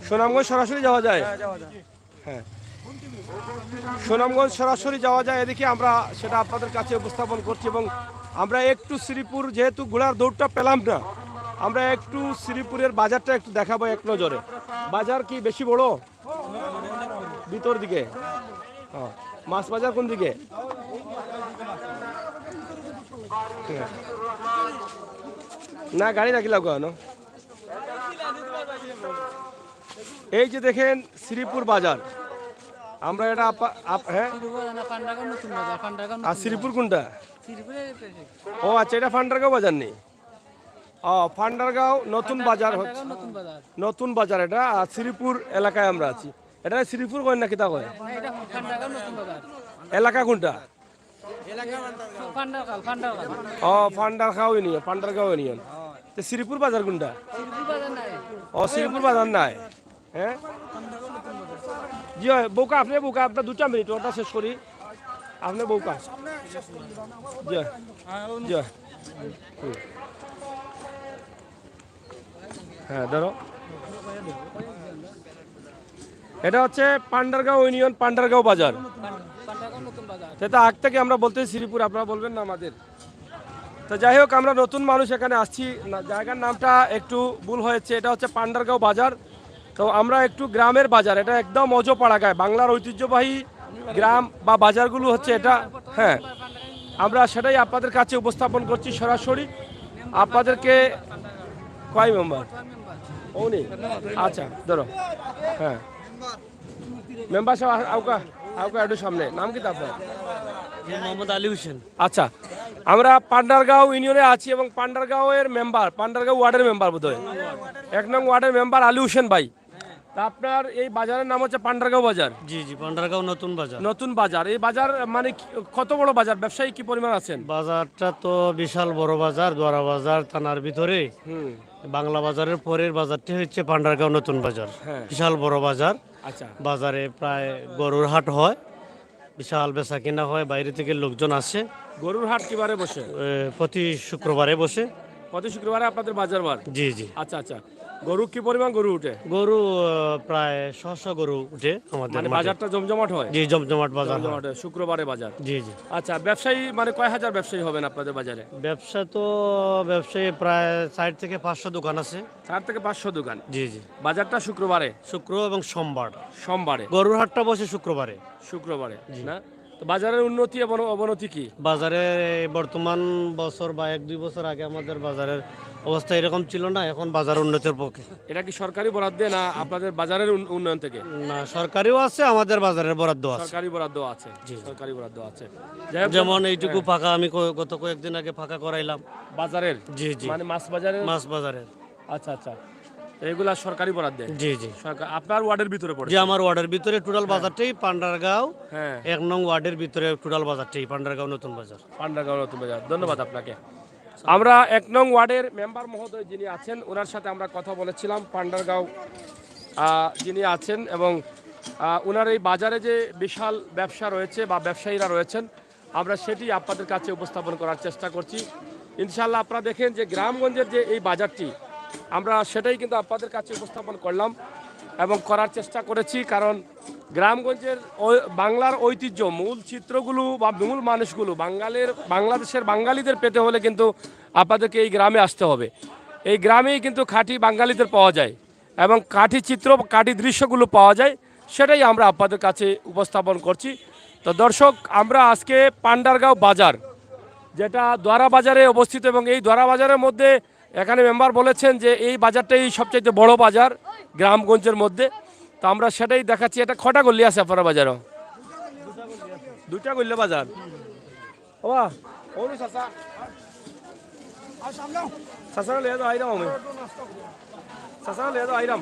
সুনামগঞ্জ সরাসরি যাওয়া যায়। হ্যাঁ, সুনামগঞ্জ সরাসরি যাওয়া যায়, এদিকে আমরা সেটা আপনাদের কাছে উপস্থাপন করছি। এবং আমরা একটু শ্রীপুর, যেহেতু ঘোড়ার দৌড়টা পেলাম না, আমরা একটু শ্রীপুরের বাজারটা একটু দেখাবো এক নজরে। বাজার কি বেশি বড়? ভিতর দিকে। হ্যাঁ, মাছ বাজার কোন দিকে? না গাড়ি রাখি লাগানো। এই যে দেখেন শ্রীপুর বাজার, আমরা এটা হ্যাঁ, আর শ্রীপুর কোনটা? ও আচ্ছা, এটা ফান্ডারগাঁও বাজার নেই। ও ফান্ডারগাঁও নতুন বাজার হচ্ছে, নতুন বাজার এটা। আর শ্রীপুর এলাকায় আমরা আছি। এটা শ্রীপুর কয় না কিতা কয়? এলাকা কোনটা? ও ফান্ডারগাঁও ইউনিয়ন, ফান্ডারগাঁও ইউনিয়ন। তো শ্রীপুর বাজার কোনটা? ও শ্রীপুর বাজার নাই। হ্যাঁ জি হয় বৌকা, আপনি বৌকা, আপনার 2 মিনিট ওটা শেষ করি। আপনি বৌকা জি জি হ্যাঁ ধরো, এটা হচ্ছে পান্ডারগাঁও ইউনিয়ন, পান্ডারগাঁও বাজার। সেটা আগ থেকে আমরা বলতে শ্রীপুর, আপনারা বলবেন না আমাদের। তো যাই হোক, আমরা নতুন মানুষ এখানে আসছি, জায়গার নামটা একটু ভুল হয়েছে, এটা হচ্ছে পান্ডারগাঁও বাজার। তো আমরা একটু গ্রামের বাজার, এটা একদম অজপাড়া গায়ে, বাংলার ঐতিহ্যবাহী গ্রাম বা বাজারগুলো হচ্ছে এটা। হ্যাঁ, আমরা সেটাই আপনাদের কাছে উপস্থাপন করছি সরাসরি আপনাদেরকে। কয় মেম্বার? ও নেই, আচ্ছা ধরো। হ্যাঁ, মেম্বার সাহেব আউকা আউকা একটু সামনে, নাম কি আপনার? মোহাম্মদ আলী হোসেন। আচ্ছা, আমরা পান্ডারগাঁও ইউনিয়নে আছি এবং পান্ডারগাঁওয়ের মেম্বার, পান্ডারগাঁও ওয়ার্ডের মেম্বার বোধহয় 1 নং ওয়ার্ডের মেম্বার আলী হোসেন ভাই। তা আপনার এই বাজারের নাম হচ্ছে পান্ডারগাঁও বাজার? জি জি, পান্ডারগাঁও নতুন বাজার। নতুন বাজার, এই বাজার মানে কত বড় বাজার? ব্যবসায়ী কি পরিমাণ আছেন? বাজারটা তো বিশাল বড় বাজার, দোয়ারা বাজার থানার ভিতরে। বাংলা বাজারের পরের বাজারটি হচ্ছে পান্ডারগাঁও নতুন বাজার। বিশাল বড় বাজার। আচ্ছা, বাজারে প্রায় গরুর হাট হয়, বিশাল বেচা কিনা হয়, বাইরে থেকে লোকজন আসে। গরুর হাট কিবারে বসে? প্রতি শুক্রবারে বসে। প্রতি শুক্রবারে আপনাদের বাজার বার? জি জি। আচ্ছা আচ্ছা, গরু কি পরিমাণ গরু উঠে? গরু প্রায় 600 গরু উঠে আমাদের মানে মাঠে। বাজারটা জমজমাট হয়? জি, জমজমাট বাজার হয়। জমজমাট হয়, শুক্রবারে বাজার। জি জি। আচ্ছা, ব্যবসায়ী মানে কয় হাজার ব্যবসায়ী হবেন আপনাদের বাজারে? ব্যবসায়ী প্রায় 4 থেকে 500 দোকান আছে। 4 থেকে 500 দোকান। জি জি। বাজারটা শুক্রবারে? শুক্র এবং সোমবার। সোমবারে। গরুর হাটটা বসে শুক্রবারে। শুক্রবারে না? তো বাজারের উন্নতি এবং অবনতি কি? বাজারে বর্তমান বছর বা 1-2 বছর আগে আমাদের বাজারের অবস্থা এরকম ছিল না, এখন বাজার উন্নতির পক্ষে। এটা কি সরকারি বরাদ্দে না আপনাদের বাজারের উন্নয়ন থেকে? না, সরকারিও আছে, আমাদের বাজারের বরাদ্দ আছে। সরকারি বরাদ্দ আছে, সরকারি বরাদ্দ আছে। যেমন এইটুকু ফাঁকা আমি গত কয়েকদিন আগে ফাঁকা করাইলাম বাজারের, জি জি, মানে মাছ বাজারের। মাছ বাজারের, আচ্ছা আচ্ছা, এইগুলা সরকারি বরাদ্দে? জি জি। সরকার আপনার ওয়ার্ডের ভিতরে পড়ে? যে আমার ওয়ার্ডের ভিতরে টোটাল বাজারটাই পান্ডারগাঁও, হ্যাঁ, 1 নং ওয়ার্ডের ভিতরে টোটাল বাজারটাই পান্ডারগাঁও নতুন বাজার। পান্ডারগাঁও নতুন বাজার। ধন্যবাদ আপনাকে। আমরা 1 নং ওয়ার্ডের মেম্বার মহোদয় যিনি আছেন ওনার সাথে আমরা কথা বলেছিলাম, পান্ডারগাঁও যিনি আছেন, এবং ওনার এই বাজারে যে বিশাল ব্যবসা রয়েছে বা ব্যবসায়ীরা রয়েছেন, আমরা সেটি আপনাদের কাছে উপস্থাপন করার চেষ্টা করছি। ইনশাআল্লাহ আপনারা দেখেন যে গ্রামগঞ্জের যে এই বাজারটি, আমরা সেটাই কিন্তু আপনাদের কাছে উপস্থাপন করলাম এবং করার চেষ্টা করেছি, কারণ গ্রামগঞ্জের বাংলার ঐতিহ্য, মূল চিত্রগুলো বা মূল মানুষগুলো বাংলাদেশের বাঙালিদের পেতে হলে কিন্তু আপনাদেরকে এই গ্রামে আসতে হবে। এই গ্রামেই কিন্তু খাঁটি বাঙালিদের পাওয়া যায় এবং খাঁটি চিত্র, খাঁটি দৃশ্যগুলো পাওয়া যায়, সেটাই আমরা আপনাদের কাছে উপস্থাপন করছি। তো দর্শক, আমরা আজকে পান্ডারগাঁও বাজার, যেটা দোয়ারা বাজারে অবস্থিত, এবং এই দোয়ারা বাজারের মধ্যে এখানে মেম্বার বলেছেন যে এই বাজারটাই সবচেয়ে বড় বাজার গ্রামগঞ্জের মধ্যে। তো আমরা সেটাই দেখাচ্ছি। এটা কটা গল্লি আছে আপনার বাজারও? 2টা গল্লি বাজার। বাবা ওনু চাচা চাচা লিয়ে তো আইরাম, আমি চাচা লিয়ে তো আইরাম।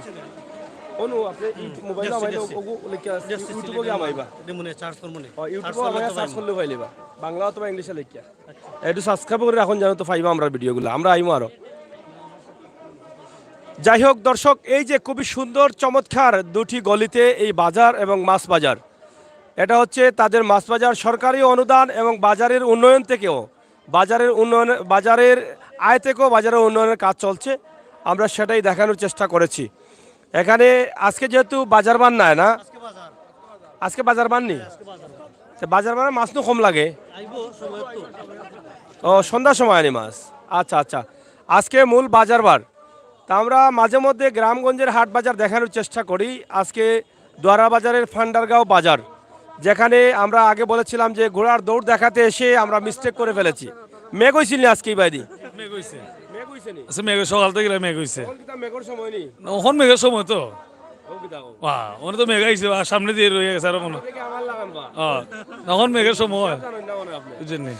ওনু আপনি মোবাইল আমাইলে ওগু লিখা ইউটিউবে গিয়ে আমাইবা, মনে চার্জ করব না, ইউটিউবে আমাইয়া সার্চ করলে পাইলেবা, বাংলা অথবা ইংলিশে লিখিয়া। একটু সাবস্ক্রাইব করে রাখুন, জানো তো পাইবা আমরা ভিডিওগুলো, আমরা আইমো আরো। যাই হোক দর্শক, এই যে খুবই সুন্দর চমৎকার 2টি গলিতে এই বাজার এবং মাছ বাজার, এটা হচ্ছে তাদের মাছ বাজার সরকারি অনুদান এবং বাজারের উন্নয়ন থেকেও, বাজারের আয় থেকেও বাজারের উন্নয়নের কাজ চলছে। আমরা সেটাই দেখানোর চেষ্টা করেছি। এখানে আজকে যেহেতু বাজার বান নাই না, আজকে বাজার বান নি, বাজার বানে মাছ তো কম লাগে। ও সন্ধ্যার সময় আনি মাছ, আচ্ছা আচ্ছা। আজকে মূল বাজার বার, তা আমরা মাঝে মধ্যে গ্রামগঞ্জের হাট বাজার দেখানোর চেষ্টা করি। আজকে দোয়ারা বাজারের পান্ডারগাঁও বাজার, যেখানে আমরা আগে বলেছিলাম যে ঘোড়ার দৌড় দেখাতে এসে আমরা মিস্টেক করে ফেলেছি। মেঘ হয়েছিল আজকে বাইদি? মেঘ হইছে, মেঘ হয়েছে নি? আচ্ছা মেঘ সকাল থেকে মেঘ হইছে, মেঘর সময় নেই, এখন মেঘের সময় তো ওখানে তো মেঘ আইছে, সামনে দিয়ে রয়ে গেছে আরো মনে। আমার লাগান বা এখন মেঘের সময় জানেন না মনে আপনি? বুঝছেন নি?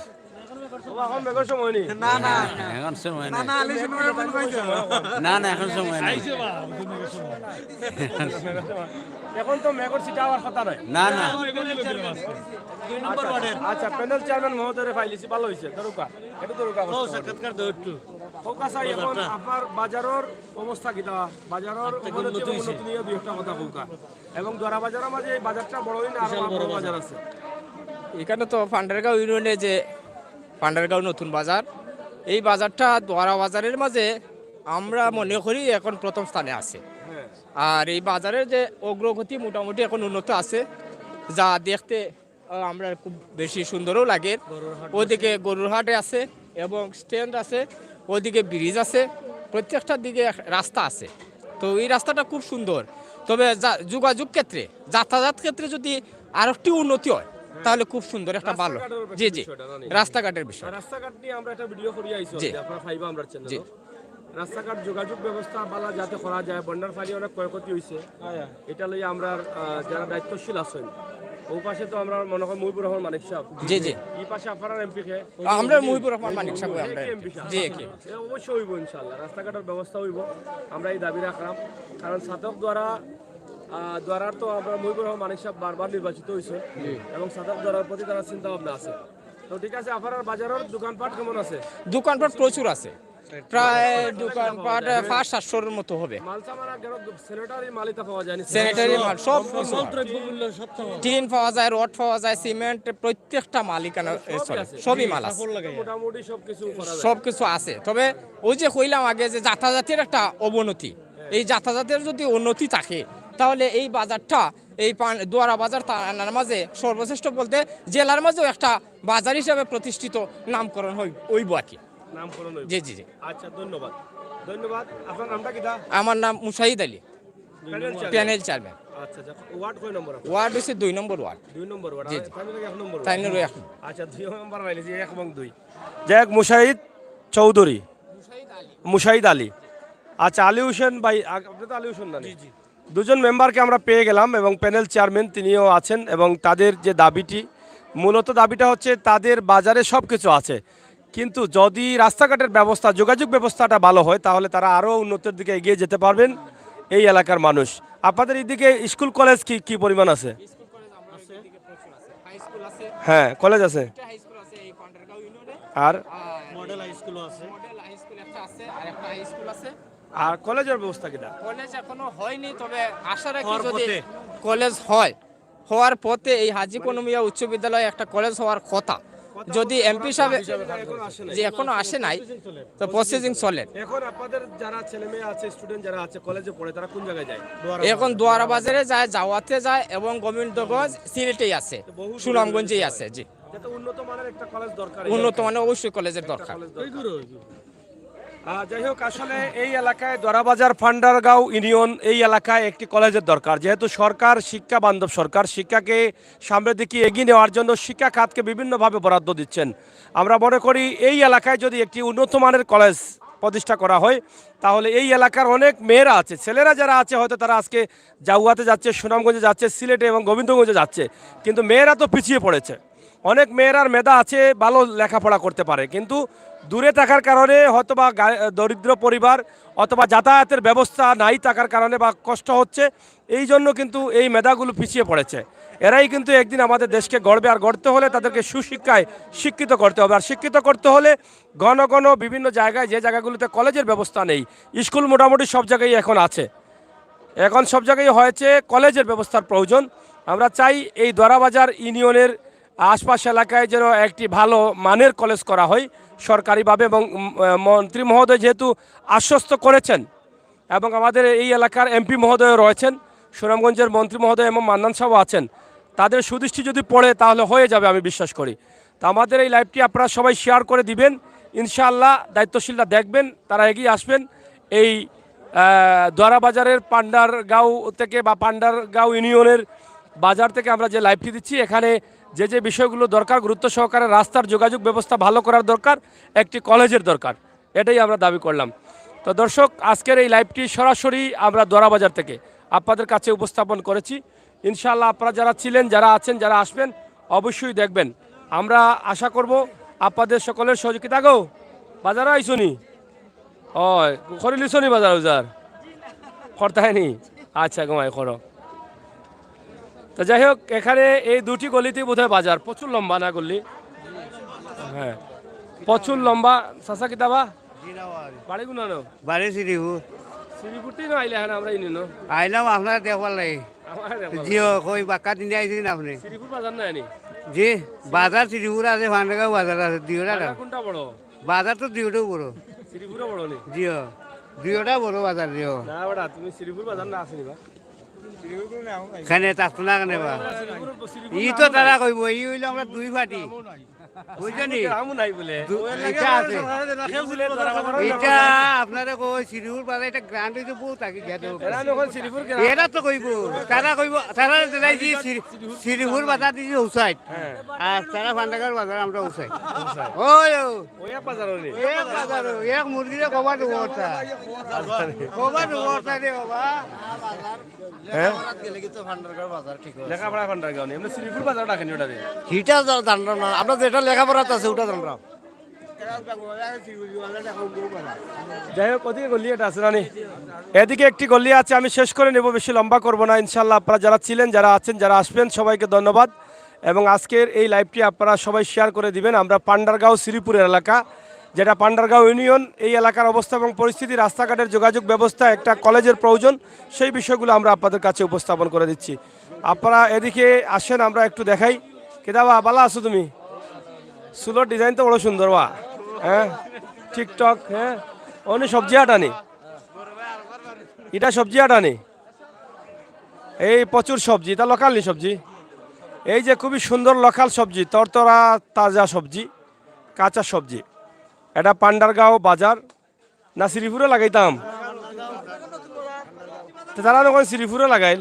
এখন মেঘর সময় নেই, না না এখন সময় নাই, না না এখন সময় নাই, এখন তো মেঘর সিটা হওয়ার কথা নয়। না না আচ্ছা, প্যানেল চেয়ারম্যান মহোদয় ফাইলিছি, ভালো হয়েছে। দরুকা এটা দরুকা এখন আপনার বাজারের অবস্থা কিটা? বাজারের উন্নতি নিয়ে দুই একটা কথা কৌকা, এবং দোয়ারা বাজারের মাঝে এই বাজারটা বড় হই না, আরো বড় বাজার আছে এখানে। তো পান্ডারগাঁও ইউনিয়নে যে পান্ডারগাঁও নতুন বাজার, এই বাজারটা দোয়ারা বাজারের মাঝে আমরা মনে করি এখন প্রথম স্থানে আছে। আর এই বাজারের যে অগ্রগতি মোটামুটি এখন উন্নত আছে, যা দেখতে আমরা খুব বেশি সুন্দরও লাগে। ওদিকে গরুর হাটে আছে এবং স্ট্যান্ড আছে, ওদিকে ব্রিজ আছে, প্রত্যেকটার দিকে রাস্তা আছে। তো এই রাস্তাটা খুব সুন্দর। তবে যোগাযোগ ক্ষেত্রে, যাতায়াত ক্ষেত্রে যদি আরেকটি উন্নতি হয় তাহলে খুব সুন্দর একটা ভালো। জি জি, রাস্তাঘাটের বিষয়। রাস্তাঘাট নিয়ে আমরা একটা ভিডিও করি আইছি, আপনারা পাইবা আমরা চ্যানেলে। রাস্তাঘাট যোগাযোগ ব্যবস্থা ভালো যাতে করা যায়, বন্যার পানি অনেক ক্ষয়ক্ষতি হয়েছে, এটা লই আমরা যারা দায়িত্বশীল আছেন, ওই পাশে তো আমরা মনে করি মুহিবুর রহমান মানিক সাহেব, জি জি, এই পাশে আপনারা এমপি কে আমরা মুহিবুর রহমান মানিক সাহেব, আমরা জি কি অবশ্যই হইব ইনশাআল্লাহ, রাস্তাঘাটের ব্যবস্থা হইব, আমরা এই দাবি রাখলাম। কারণ সাধক দ্বারার তো আমরা মুহিবুর রহমান মানিক সাহেব বারবার নির্বাচিত হয়েছে, এবং সাধক দ্বারার প্রতি তারা চিন্তা ভাবনা আছে। তো ঠিক আছে, আপনার বাজারের দোকানপাট কেমন আছে? দোকানপাট প্রচুর আছে, প্রায় দোকানপাট 500-700 মতো হবে। স্যানিটারি মালিতা পাওয়া যায়, স্যানিটারি মাল সব, টিন পাওয়া যায়, রড পাওয়া যায়, সিমেন্ট, প্রত্যেকটা মালিকানা সবই মাল আছে, মোটামুটি সবকিছু আছে। তবে ওই যে কইলাম আগে যে যাতায়াতের একটা অবনতি, এই যাতায়াতের যদি উন্নতি থাকে তাহলে এই বাজারটা, এই দোয়ারা বাজার থানার মাঝে সর্বশ্রেষ্ঠ বলতে জেলার মাঝেও একটা বাজার হিসাবে প্রতিষ্ঠিত নামকরণ হইব আর কি। নামকরণ হইব, জি জি জি। আচ্ছা, ধন্যবাদ ধন্যবাদ। আপনার নামটা কি? আমার নাম মুশাহিদ আলী, প্যানেল চেয়ারম্যান। আচ্ছা, ওয়ার্ড কয় নম্বর? ওয়ার্ড হচ্ছে 2 নম্বর ওয়ার্ড। 2 নম্বর ওয়ার্ড, জি এক নম্বর। তাইনের এক। আচ্ছা, 2 নম্বর লাইলি 1 এবং 2। যাক, মুশাহিদ চৌধুরী, মুশাহিদ আলী। আচ্ছা, আলী হোসেন ভাই, আপনি তো আলী হোসেন না? দুজন মেম্বারকে আমরা পেয়ে গেলাম এবং প্যানেল চেয়ারম্যান তিনিও আছেন এবং তাদের যে দাবিটি, মূলত দাবিটা হচ্ছে তাদের বাজারে সব কিছু আছে, কিন্তু যদি রাস্তাঘাটের ব্যবস্থা, যোগাযোগ ব্যবস্থাটা ভালো হয় তাহলে তারা আরও উন্নতির দিকে এগিয়ে যেতে পারবেন এই এলাকার মানুষ। আপনাদের এইদিকে স্কুল কলেজ কি কি পরিমাণ আছে? হ্যাঁ, কলেজ আছে। আর মডেল হাই স্কুল আছে। আর কলেজের ব্যবস্থা কিনা? কলেজ এখনো হয়নি, তবে আশা রাখি যদি কলেজ হয়, হওয়ার পথে এই হাজী কনুমিয়া উচ্চ বিদ্যালয়ে একটা কলেজ হওয়ার কথা। যদি এমপি সাহেব যে এখনো আসে নাই, তো প্রসেসিং চলে। এখন আপনাদের যারা ছেলে মেয়ে আছে, স্টুডেন্ট যারা আছে কলেজে পড়ে, তারা কোন জায়গায় যায়? এখন দোয়ারা বাজারে যায়, জাওয়াতে যায় এবং গোবিন্দগঞ্জ, সিলেটেই আছে, সুনামগঞ্জেই আছে। জি, উন্নত মানের একটা কলেজ দরকার। উন্নত মানের অবশ্যই কলেজের দরকার। যাই হোক, আসলে এই এলাকায় দরাবাজার ফান্ডারগাঁও ইউনিয়ন এই এলাকায় একটি কলেজের দরকার, যেহেতু সরকার শিক্ষা বান্ধব সরকার, শিক্ষাকে সামনের দিকে এগিয়ে নেওয়ার জন্য শিক্ষা খাতকে বিভিন্নভাবে বরাদ্দ দিচ্ছেন। আমরা মনে করি এই এলাকায় যদি একটি উন্নত মানের কলেজ প্রতিষ্ঠা করা হয় তাহলে এই এলাকার অনেক মেয়েরা আছে, ছেলেরা যারা আছে হয়তো তারা আজকে জাউয়াতে যাচ্ছে, সুনামগঞ্জে যাচ্ছে, সিলেটে এবং গোবিন্দগঞ্জে যাচ্ছে, কিন্তু মেয়েরা তো পিছিয়ে পড়েছে। অনেক মেয়েরার মেধা আছে, ভালো লেখাপড়া করতে পারে, কিন্তু দূরে থাকার কারণে হয়তোবা দরিদ্র পরিবার অথবা যাতায়াতের ব্যবস্থা নাই থাকার কারণে বা কষ্ট হচ্ছে, এই জন্য কিন্তু এই মেধাগুলো পিছিয়ে পড়েছে। এরাই কিন্তু একদিন আমাদের দেশকে গড়বে, আর গড়তে হলে তাদেরকে সুশিক্ষায় শিক্ষিত করতে হবে। আর শিক্ষিত করতে হলে ঘন ঘন বিভিন্ন জায়গায়, যে জায়গাগুলোতে কলেজের ব্যবস্থা নেই, স্কুল মোটামুটি সব জায়গায় এখন আছে, এখন সব জায়গায় হয়েছে, কলেজের ব্যবস্থার প্রয়োজন। আমরা চাই এই দরাবাজার ইউনিয়নের আশপাশ এলাকায় যেন একটি ভালো মানের কলেজ করা হয় সরকারিভাবে, এবং মন্ত্রী মহোদয় যেহেতু আশ্বস্ত করেছেন এবং আমাদের এই এলাকার এমপি মহোদয় রয়েছেন, সুনামগঞ্জের মন্ত্রী মহোদয় এবং মান্নান সাহেব আছেন, তাদের সুদৃষ্টি যদি পড়ে তাহলে হয়ে যাবে আমি বিশ্বাস করি। তো আমাদের এই লাইভটি আপনারা সবাই শেয়ার করে দিবেন, ইনশাআল্লাহ দায়িত্বশীলরা দেখবেন, তারা এগিয়ে আসবেন। এই দরাবাজারের পান্ডারগাঁও থেকে বা পান্ডারগাঁও ইউনিয়নের বাজার থেকে আমরা যে লাইভটি দিচ্ছি, এখানে যে যে বিষয়গুলো দরকার, গুরুত্ব সহকারে রাস্তার যোগাযোগ ব্যবস্থা ভালো করার দরকার, একটি কলেজের দরকার, এটাই আমরা দাবি করলাম। তো দর্শক, আজকের এই লাইভটি সরাসরি আমরা দরাবাজার থেকে আপনাদের কাছে উপস্থাপন করেছি। ইনশাআল্লাহ আপনারা যারা ছিলেন, যারা আছেন, যারা আসবেন অবশ্যই দেখবেন। আমরা আশা করব আপনাদের সকলের সহযোগিতা। গো বাজারে আইসনি? ও করিলিসনি বাজার উজার করতায়নি? আচ্ছা, ঘুমাই করো। তো যাই হোক, এখানে এই দুটি গলিতেই বোধহয় বাজার, প্রচুর লম্বা না গলি? হ্যাঁ, প্রচুর লম্বা। চাচা কিতাবা বাড়ি গুনানো? বাড়ি শ্রীপুর। শ্রীপুরটি না আইলে এখন আমরা ইনি আইলাম আপনার দেখবার লাগে। জিও কই বাক্কা দিনে আইসিন আপনি? শ্রীপুর বাজার না আনি? জি, বাজার শ্রীপুর আছে, ফান্ডারগাঁও বাজার আছে, দুইটা। কোনটা বড় বাজার তো দুইটাও বড়। শ্রীপুরও বড় নি? জিও, দুইটা বড় বাজার। জিও না বেটা, তুমি শ্রীপুর বাজার না আসেনি বা? খানে থাকতো না কেন বা? ই তো তারা কইব, ই হইলো আমরা দুই ফাটি, বুঝছেনি? এটা আছে, এটা আপনারা কই শ্রীপুর বাজার, এটা গ্রান্ড হইতে বহুত আগে গেছে। এরা তো কইব, তারা কইব, তারা দিলাইছি শ্রীপুর বাজার দিছি উসাইড, আর তারা ফান্ডারগাঁও বাজার আমরা উসাইড। ওই এক বাজার, এক মুরগিরে কবা দুবর্তা, কবা দুবর্তা রে বাবা। হ্যাঁ, ফান্ডারগাঁও বাজার ঠিক আছে। লেখাপড়া ফান্ডারগাঁও নেই, আমরা শ্রীপুর বাজার ডাকেনি ওটা দিয়ে। হিটা জানলাম না, আমরা যেটা লেখাপড়াতে আছে ওটা জানলাম। যাই হোক, ওদিকে গলি এটা আছে রানি, এদিকে একটি গলি আছে, আমি শেষ করে নেব, বেশি লম্বা করব না। ইনশাল্লাহ আপনারা যারা ছিলেন, যারা আছেন, যারা আসবেন সবাইকে ধন্যবাদ, এবং আজকের এই লাইভটি আপনারা সবাই শেয়ার করে দিবেন। আমরা পান্ডারগাঁও শ্রীপুরের এলাকা, যেটা পান্ডারগাঁও ইউনিয়ন, এই এলাকার অবস্থা এবং পরিস্থিতি, রাস্তাঘাটের যোগাযোগ ব্যবস্থা, একটা কলেজের প্রয়োজন, সেই বিষয়গুলো আমরা আপনাদের কাছে উপস্থাপন করে দিচ্ছি। আপনারা এদিকে আসেন, আমরা একটু দেখাই। কেদাবা ভালো আছো তুমি? সুলোর ডিজাইন তো বড় সুন্দর বা, হ্যাঁ টিকটক। হ্যাঁ, অনেক সবজি আটানি, এটা সবজি আটানি, এই প্রচুর সবজি, এটা লোকাল নি সবজি, এই যে খুবই সুন্দর লোকাল সবজি, তরতরা তাজা সবজি, কাঁচা সবজি। এটা পান্ডারগাঁও বাজার না শ্রীপুরে লাগাইতাম? তারা যখন শ্রীপুরে লাগাইল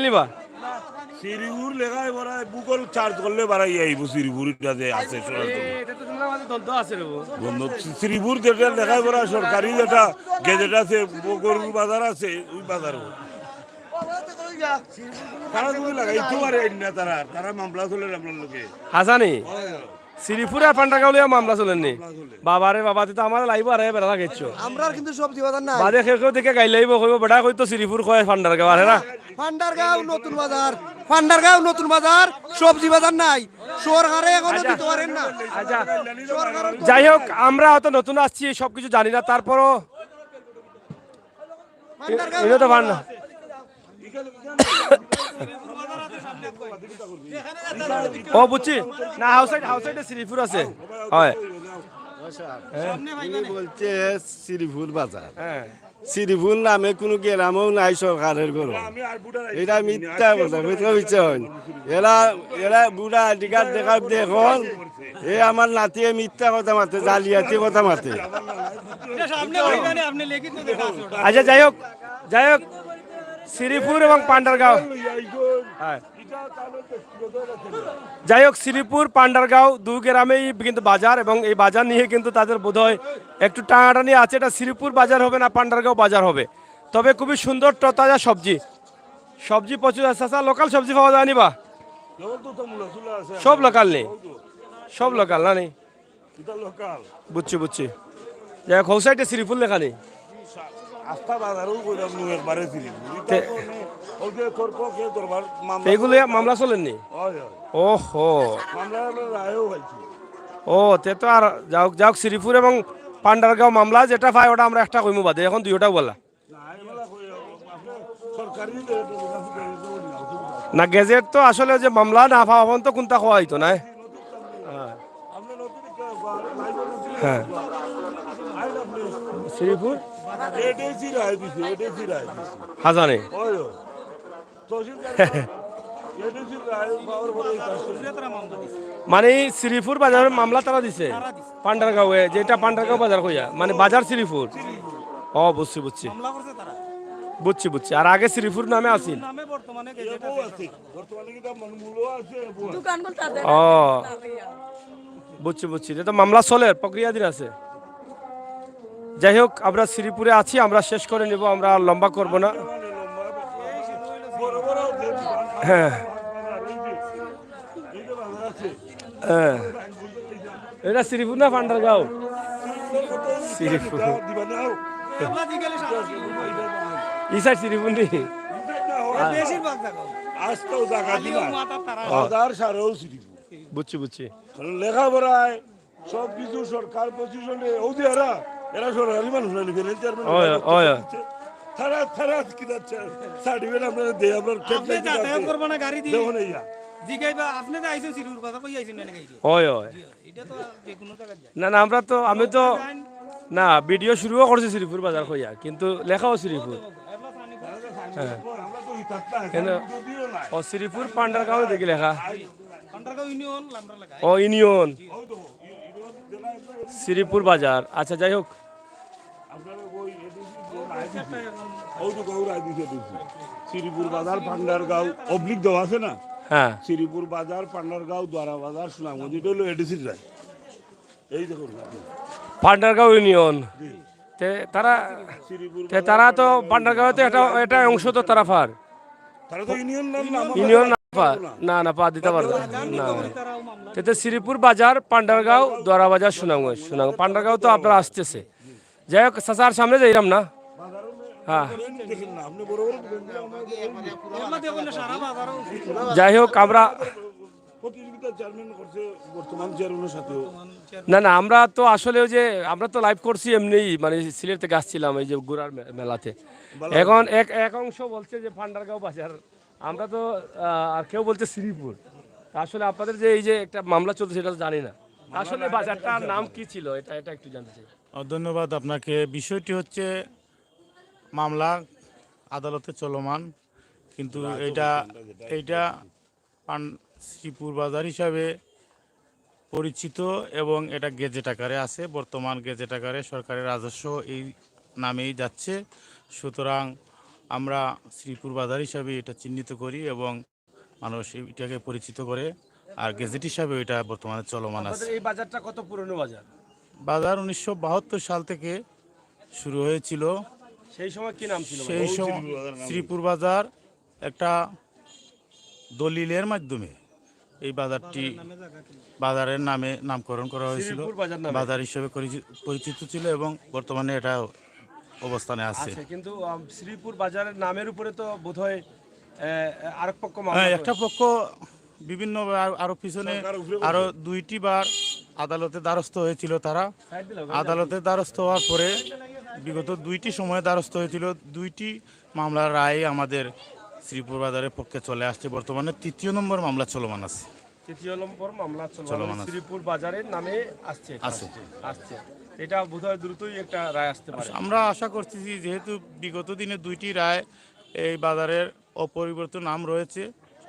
নিবা শ্রীপুর লেখায় বাড়ায় গুগল চার্জ করলে বাড়াই আইব শ্রীপুরটা যে আছে শ্রীপুর যেটা লেখায় বাড়া সরকারি যেটা গেজেট আছে গরুর বাজার আছে ওই বাজার তারা তুমি লাগাইতে পারে না তারা মামলা চলে আপনার লোকে হাসানি শ্রীপুর আর পান্ডারগাঁওলিয়া মামলা চলেননি বাবারে বাবা তো আমার লাইব আরে বেড়া লাগাইছো আমরা কিন্তু সবজি বাজার না বাদে কেউ দেখে গাই লাইব কইব বেড়া কই তো শ্রীপুর কয় পান্ডারগাঁও আরে না পান্ডারগাঁও নতুন বাজার সবজি বাজার নাই সরকারে এখনো দিতে পারেন না আচ্ছা যাই হোক আমরা হয়তো নতুন আসছি সবকিছু জানি না তারপরও এটা তো ভান্ডার ও বুঝছি না হাউসাইডে শ্রীপুর আছে হয় বলছে শ্রীপুর বাজার শ্রীপুর নামে কোনো গ্রামও নাই সরকারের গরু এটা মিথ্যা কথা মিথ্যা হয় এরা এরা বুড়া আইডিকার দেখা দেখুন এ আমার নাতিয়ে মিথ্যা কথা মাতে জালিয়াতি কথা মাতে আচ্ছা যাই হোক শ্রীপুর এবং পান্ডারগাঁও যাই হোক শ্রীপুর পান্ডারগাঁও দুই গ্রামেই কিন্তু বাজার এবং এই বাজার নিয়ে কিন্তু তাদের বোধহয় একটু টানাটানি আছে এটা শ্রীপুর বাজার হবে না পান্ডারগাঁও বাজার হবে তবে খুবই সুন্দর তাজা সবজি প্রচুর আছে লোকাল সবজি পাওয়া যায়নি বা সব লোকাল নেই সব লোকাল না নেই বুঝছি যাই হোক হোসাইটে শ্রীপুর লেখা নেই এগুলো মামলা চলেননি ওহো ও তে তো আর যাওক শ্রীপুর এবং পান্ডারগাঁও মামলা যেটা পাই ওটা আমরা একটা কইমু বাদে এখন দুইটা বলা না গেজেট তো আসলে যে মামলা না পাওয়া পর্যন্ত কোনটা খাওয়া হইতো না হ্যাঁ শ্রীপুর হাজানে মানে শ্রীপুর বাজারের মামলা তারা দিছে পান্ডারগাঁওয়ে যেটা পান্ডারগাঁও বাজার কইয়া মানে বাজার শ্রীপুর ও বুঝছি আর আগে শ্রীপুর নামে আসিল ও বুঝছি এটা তো মামলা চলে প্রক্রিয়াধীন আছে যাই হোক আমরা শ্রীপুরে আছি আমরা শেষ করে নিব আমরা আর লম্বা করব না হ্যাঁ এটা শ্রীপুর না পান্ডারগাঁও শ্রীপুর ইসার শ্রীপুর নেই বুঝছি লেখাপড়ায় সবকিছু সরকার পজিশনে এরা সরকারি মানুষ না আমি তো না ভিডিও শুরুও করছি শ্রীপুর বাজার কইয়া কিন্তু লেখাও শ্রীপুর ও শ্রীপুর পান্ডারগাঁও দেখি লেখা ও ইউনিয়ন শ্রীপুর বাজার আচ্ছা যাই হোক শ্রীপুর বাজার পান্ডারগাঁও অবলিক দেওয়া আছে না হ্যাঁ শ্রীপুর বাজার পান্ডারগাঁও দ্বারা বাজার সুনামগঞ্জ এটা হলো এডিসির রায় এই দেখুন পান্ডারগাঁও ইউনিয়ন তারা তো পান্ডারগাঁওতে এটা অংশ তো তারা পার ইউনিয়ন না পা দিতে পারবে না এতে শ্রীপুর বাজার পান্ডারগাঁও দ্বারা বাজার সুনামগঞ্জ পান্ডারগাঁও তো আপনারা আসতেছে যাই হোক চাচার সামনে যাইলাম না হ্যাঁ যাই হোক আমরা না আমরা তো আসলে ওই যে আমরা তো লাইভ করছি এমনি মানে সিলেট থেকে আসছিলাম এই যে গুড়ার মেলাতে এখন এক অংশ বলছে যে পান্ডারগাঁও বাজার আমরা তো আর কেউ বলছে শ্রীপুর আসলে আপনাদের যে এই যে একটা মামলা চলছে সেটা জানি না আসলে বাজারটার নাম কি ছিল এটা একটু জানতে চাই ধন্যবাদ আপনাকে বিষয়টি হচ্ছে মামলা আদালতে চলমান কিন্তু এইটা শ্রীপুর বাজার হিসাবে পরিচিত এবং এটা গেজেট আকারে আছে বর্তমান গেজেট আকারে সরকারের রাজস্ব এই নামেই যাচ্ছে সুতরাং আমরা শ্রীপুর বাজার হিসাবে এটা চিহ্নিত করি এবং মানুষ এটাকে পরিচিত করে, আর গেজেট হিসাবে এটা বর্তমানে চলমান আছে। এই বাজারটা কত পুরনো বাজার? বাজার 1972 সাল থেকে শুরু হয়েছিল। সেই সময় কি নাম ছিল? সেই সময় শ্রীপুর বাজার একটা দলিলের মাধ্যমে এই বাজারটি বাজারের নামে নামকরণ করা হয়েছিল, বাজার হিসেবে পরিচিত ছিল এবং বর্তমানে এটা অবস্থানে আছে। কিন্তু শ্রীপুর বাজারের নামের উপরে তো বোধহয় আরেক পক্ষ একটা পক্ষ বিভিন্ন আরো পিছনে আরো 2টি বার আদালতে দ্বারস্থ হয়েছিল। তারা আদালতে দ্বারস্থ হওয়ার পরে বিগত 2টি সময়ে দ্বারস্থ হয়েছিল, 2টি মামলার রায় আমাদের শ্রীপুর বাজারের পক্ষে চলে আসছে। বর্তমানে 3য় নম্বর মামলা চলমান আছে। 3য় নম্বর মামলা চলমান শ্রীপুর বাজারের নামে আসছে। এটা বোধহয় দ্রুতই একটা রায় আসতে পারে। আমরা আশা করছি যেহেতু বিগত দিনে 2টি রায় এই বাজারের অপরিবর্তিত নাম রয়েছে,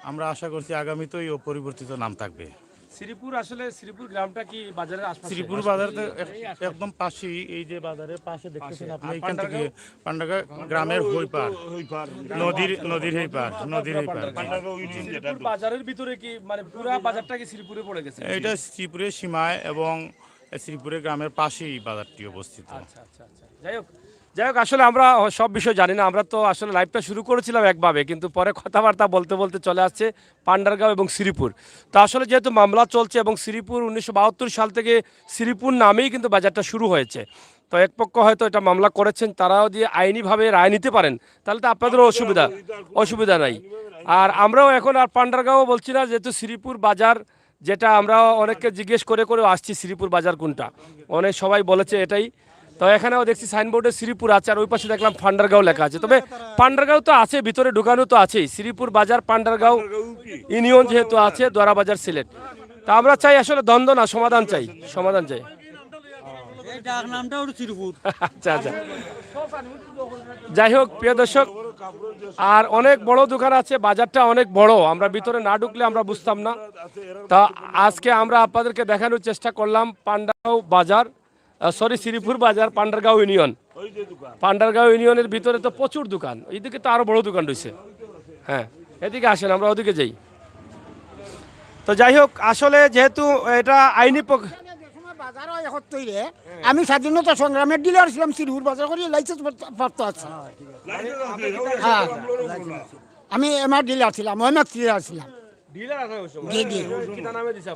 আমরা আশা করছি আগামীতেও এই অপরিবর্তিত নাম থাকবে। শ্রীপুর আসলে শ্রীপুর গ্রামটা কি বাজারের আশপাশে? শ্রীপুর বাজার একদম পাশেই, এই যে বাজারের পাশে দেখতেছেন আপনি, এইখান থেকে পান্ডারগাঁও গ্রামের হই পার, নদীর এই পার। শ্রীপুর বাজারের ভিতরে কি মানে পুরো বাজারটা কি শ্রীপুরে পড়ে গেছে? এটা শ্রীপুরের সীমায় এবং শ্রীপুরের গ্রামের পাশেই বাজারটি অবস্থিত। আচ্ছা। যাই হোক, আসলে আমরা সব বিষয় জানি না। আমরা তো আসলে লাইভটা শুরু করেছিলাম একভাবে, কিন্তু পরে কথাবার্তা বলতে বলতে চলে আসছে পান্ডারগাঁও এবং শ্রীপুর। তো আসলে যেহেতু মামলা চলছে এবং শ্রীপুর 1972 সাল থেকে শ্রীপুর নামেই কিন্তু বাজারটা শুরু হয়েছে, তো এক পক্ষ হয়তো এটা মামলা করেছেন, তারাও দিয়ে আইনিভাবে রায় নিতে পারেন, তাহলে তো আপনাদেরও অসুবিধা নাই। আর আমরাও এখন আর পান্ডারগাঁও বলছি না, যেহেতু শ্রীপুর বাজার, যেটা আমরা অনেককে জিজ্ঞেস করে আসছি শ্রীপুর বাজার কোনটা, অনেক সবাই বলেছে এটাই। তো এখানেও দেখছি সাইনবোর্ডে শ্রীপুর আছে, আর ওই পাশে দেখলাম পান্ডারগাঁও লেখা আছে। তবে পান্ডারগাঁও তো আছে, ভিতরে ঢুকানো তো আছেই। শ্রীপুর বাজার পান্ডারগাঁও ইউনিয়ন যেহেতু আছে, দোয়ারা বাজার সিলেট। তা আমরা চাই আসলে দ্বন্দ্ব না, সমাধান চাই। আচ্ছা। যাই হোক, প্রিয় দর্শক, আর অনেক বড় দোকান আছে, বাজারটা অনেক বড়, আমরা ভিতরে না ঢুকলে আমরা বুঝতাম না। তা আজকে আমরা আপনাদেরকে দেখানোর চেষ্টা করলাম পান্ডারগাঁও বাজার, শ্রীপুর বাজার পান্ডারগাঁও ইউনিয়ন। পান্ডারগাঁও ইউনিয়নের ভিতরে তো প্রচুর দোকান, এইদিকে তো আরো বড় দোকান রয়েছে। হ্যাঁ, এদিকে আসেন, আমরা ওদিকে যাই। তো যাই হোক, আসলে যেহেতু এটা আইনি আমি স্বাধীনতা সংগ্রামের ডিলার ছিলাম, শ্রীপুর বাজার করে লাইসেন্স প্রাপ্ত আছে। আমি এমআর ডিলার ছিলাম,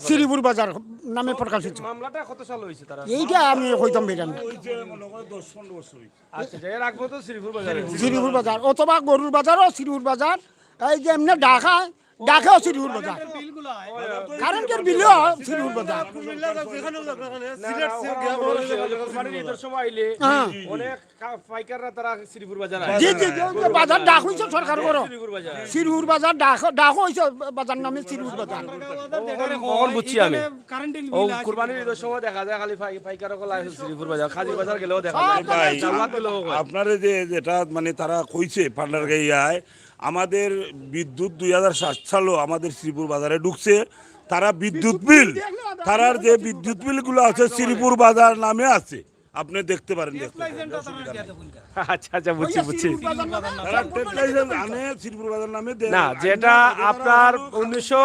শ্রীপুর বাজার নামে প্রকাশিত। মামলাটা কত সাল হয়েছে তারা? এইটা আমি হইতাম বেরান শ্রীপুর বাজার অথবা গরুর বাজারও শ্রীপুর বাজার, এই যে এমনি ঢাকাও শ্রীপুর বাজার, কারেন্টের বিলও শ্রীপুর বাজার। বাজার ডাক হয়েছে সরকার করো, শ্রীপুর বাজার ডাক হয়েছে বাজার নামে শ্রীপুর বাজার। বুঝছি আমি, ও কুরবানির ঈদের সময় দেখা যায় খালি পাইকার শ্রীপুর বাজার, খাজি বাজার গেলেও দেখা যায়। আপনারা যেটা মানে তারা কইছে পান্ডারগাঁওয়ায় আমাদের বিদ্যুৎ 2007 সালও আমাদের শ্রীপুর বাজারে ঢুকছে। তারা বিদ্যুৎ বিল, তারার যে বিদ্যুৎ বিলগুলো আছে শ্রীপুর বাজার নামে আছে, আপনি দেখতে পারেন। আচ্ছা, বুঝছি। শ্রীপুর বাজার নামে না, যেটা আপনার 1900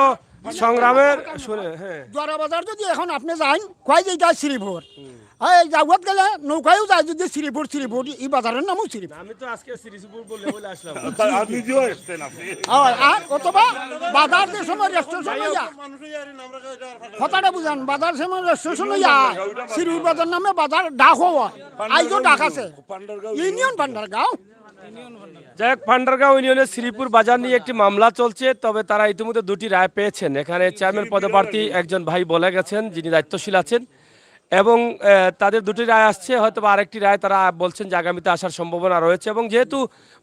সংগ্রামের শুনে, হ্যাঁ, দোয়ারা বাজার যদি এখন আপনি যান কয় যে যায় শ্রীপুর, এই যাওয়াত গেলে নৌকায়ও যায় যদি শ্রীপুর এই বাজারের নামও শ্রীপুর। আমি তো আজকে শ্রীপুর বলে আসলাম। আর অথবা বাজার যে সময় রেস্ট্রেশন হইয়া কথাটা বুঝান, বাজার সময় রেস্ট্রেশন হইয়া শ্রীপুর বাজার নামে বাজার ডাক হওয়া, আইজও ডাক আছে ইউনিয়ন পান্ডারগাঁও। যাই হোক, পান্ডারগাঁও ইউনিয়নের শ্রীপুর বাজার নিয়ে একটি মামলা চলছে, তবে তারা ইতিমধ্যে 2টি রায় পেয়েছেন। এখানে চেয়ারম্যান পদপ্রার্থী একজন ভাই বলে গেছেন, যিনি দায়িত্বশীল আছেন, এবং তাদের 2টি রায় আসছে, হয়তো আরেকটি রায় তারা বলছেন যে আগামীতে আসার সম্ভাবনা রয়েছে। এবং যেহেতু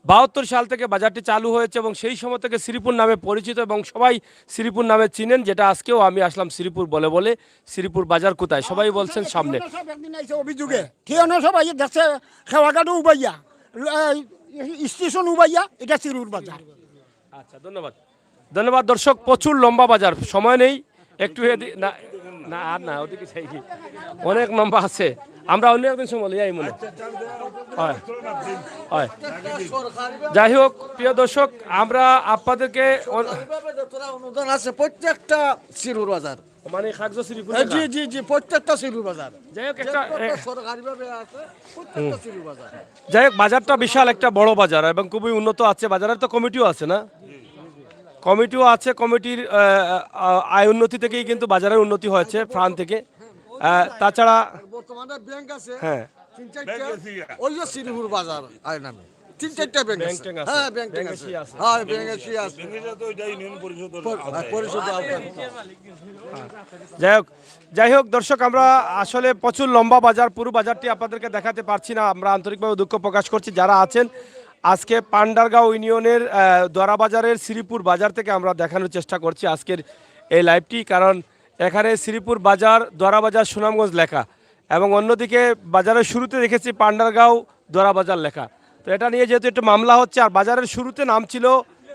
72 সাল থেকে বাজারটি চালু হয়েছে এবং সেই সময় থেকে শ্রীপুর নামে পরিচিত এবং সবাই শ্রীপুর নামে চিনেন, যেটা আজকেও আমি আসলাম শ্রীপুর বলে শ্রীপুর বাজার কোথায়, সবাই বলছেন সামনে। অভিযোগে ঠিকানা সবাই দেখছে খেওয়াঘাটও উবাইয়া, স্টেশন উবাইয়া, এটা শ্রীপুর বাজার। আচ্ছা, ধন্যবাদ দর্শক। প্রচুর লম্বা বাজার, সময় নেই, একটু না ওদিকে চাই, অনেক লম্বা আছে। আমরা অন্য একদিন সময় যাই মনে। হয়, হয়। যাই হোক প্রিয় দর্শক, আমরা আপনাদেরকে অনুদান আছে প্রত্যেকটা সিরুর বাজার, মানে খাদ্য শ্রীপুর জি জি জি প্রত্যেকটা সিরুর বাজার, যাই হোক একটা সরকারি ভাবে আছে প্রত্যেকটা সিরুর বাজার। যাই হোক বাজারটা বিশাল একটা বড় বাজার এবং খুবই উন্নত আছে। বাজারের তো কমিটিও আছে না, কমিটিও আছে, কমিটির আয় উন্নতি থেকেই কিন্তু বাজারের উন্নতি হয়েছে ফ্রান থেকে। তাছাড়া বর্তমানে ব্যাংক আছে, হ্যাঁ তিন চারটা, ওই যে সিরুর বাজার আয় নামে তিন চারটা ব্যাংক আছে, হ্যাঁ ব্যাংক আছে, হ্যাঁ ব্যাংক আছে, পরিষদ। যাই হোক দর্শক, আমরা আসলে প্রচুর লম্বা বাজার, পুরো বাজারটি আপনাদেরকে দেখাতে পারছি না। আমরা আন্তরিকভাবে দুঃখ প্রকাশ করছি যারা আছেন। আজকে পান্ডারগাঁও ইউনিয়নের দোয়ারা বাজারের শ্রীপুর বাজার থেকে আমরা দেখানোর চেষ্টা করছি আজকের এই লাইভটি, কারণ এখানে শ্রীপুর বাজার, দোয়ারা বাজার, সুনামগঞ্জ লেখা এবং অন্যদিকে বাজারের শুরুতে দেখেছি পান্ডারগাঁও দোয়ারা বাজার লেখা। তো এটা নিয়ে যেহেতু একটু মামলা হচ্ছে, আর বাজারের শুরুতে নাম ছিল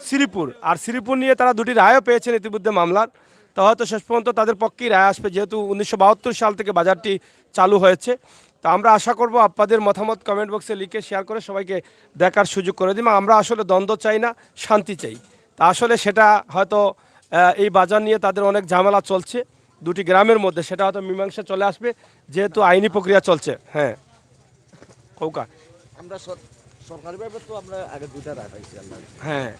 শ্রীপুর, আর শ্রীপুর নিয়ে তারা দুটি রায়ও পেয়েছেন ইতিমধ্যে মামলার। তো হয়তো শেষ পর্যন্ত তাদের পক্ষেই রায় আসবে, যেহেতু 1972 সাল থেকে বাজারটি চালু হয়েছে। তো আমরা আশা করব আপনাদের মতামত কমেন্ট বক্সে লিখে শেয়ার করে সবাইকে দেখার সুযোগ করে দিন। আমরা আসলে দ্বন্দ্ব চাই না, শান্তি চাই। তা আসলে সেটা হয়তো এই বাজার নিয়ে তাদের অনেক ঝামেলা চলছে দুটি গ্রামের মধ্যে, সেটা হয়তো মীমাংসা চলে আসবে যেহেতু আইনি প্রক্রিয়া চলছে। হ্যাঁ কৌকা, আমরা সরকারি ভাবে তো আমরা আগে দুইটা রায় পাইছি, আল্লাহ হ্যাঁ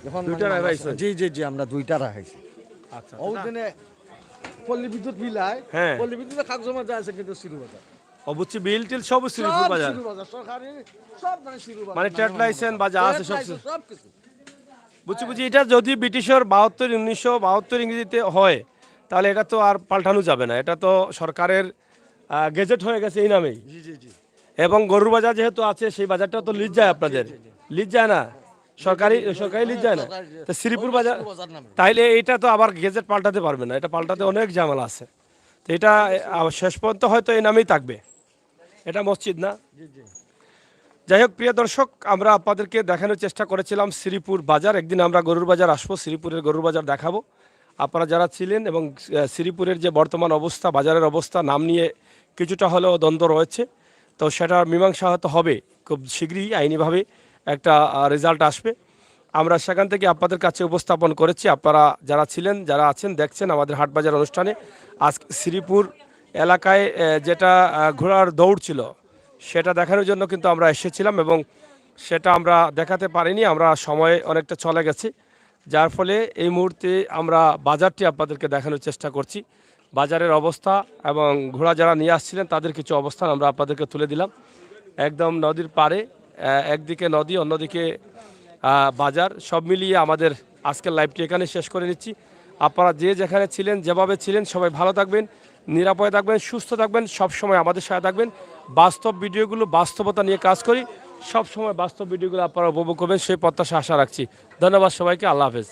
এখন দুইটা রায় পাইছেন? জি জি জি আমরা দুইটা রায় পাইছি। আচ্ছা, ওই দিনে পল্লী বিদ্যুৎ মিলায়, হ্যাঁ পল্লী বিদ্যুতের কাগজ জমা যা আছে কিন্তু সিরু বাজার, অবশ্যই বিল টিল সব শ্রীপুর বাজার, সিরু বাজার সরকারি সব মানে সিরু বাজার, মানে ট্রেড লাইসেন্স বা যা আছে সব সব কিছু। বুঝছি। এটা যদি ব্রিটিশের 1972 ইংরেজিতে হয় তাহলে এটা তো আর পাল্টানো যাবে না, এটা তো সরকারের গেজেট হয়ে গেছে এই নামেই। জি জি জি। এবং গরুর বাজার যেহেতু আছে, সেই বাজারটা তো লিজ যায়, আপনাদের লিজ যায় না, সরকারি লিজ যায় না। তো শ্রীপুর বাজার, তাইলে এটা তো আবার গেজেট পাল্টাতে পারবে না, এটা পাল্টাতে অনেক ঝামেলা আছে। তো এটা শেষ পর্যন্ত হয়তো এই নামেই থাকবে, এটা মসজিদ না। যাই হোক প্রিয় দর্শক, আমরা আপনাদেরকে দেখানোর চেষ্টা করেছিলাম শ্রীপুর বাজার। একদিন আমরা গরুর বাজার আসবো, শ্রীপুরের গরুর বাজার দেখাবো। আপনারা যারা ছিলেন এবং শ্রীপুরের যে বর্তমান অবস্থা, বাজারের অবস্থা, নাম নিয়ে কিছুটা হলেও দ্বন্দ্ব রয়েছে, তো সেটার মীমাংসা হয়তো হবে খুব শীঘ্রই, আইনিভাবে একটা রেজাল্ট আসবে। আমরা সেখান থেকে আপনাদের কাছে উপস্থাপন করেছি। আপনারা যারা ছিলেন, যারা আছেন, দেখছেন আমাদের হাটবাজার অনুষ্ঠানে। আজ শ্রীপুর এলাকায় যেটা ঘোড়ার দৌড় ছিল সেটা দেখানোর জন্য কিন্তু আমরা এসেছিলাম এবং সেটা আমরা দেখাতে পারিনি, আমরা সময় অনেকটা চলে গেছে, যার ফলে এই মুহূর্তে আমরা বাজারটি আপনাদেরকে দেখানোর চেষ্টা করছি। বাজারের অবস্থা এবং ঘোড়া যারা নিয়ে আসছিলেন তাদের কিছু অবস্থান আমরা আপনাদেরকে তুলে দিলাম। একদম নদীর পাড়ে, একদিকে নদী, অন্যদিকে বাজার, সব মিলিয়ে আমাদের আজকের লাইভটি এখানে শেষ করে নিচ্ছি। আপনারা যে যেখানে ছিলেন, যেভাবে ছিলেন, সবাই ভালো থাকবেন, নিরাপদে থাকবেন, সুস্থ থাকবেন, সব সময় আমাদের সাথে থাকবেন। বাস্তব ভিডিওগুলো, বাস্তবতা নিয়ে কাজ করি, সব সময় বাস্তব ভিডিওগুলো আপনারা উপভোগ করবেন, সেই প্রত্যাশা আশা রাখছি। ধন্যবাদ সবাইকে, আল্লাহ হাফেজ।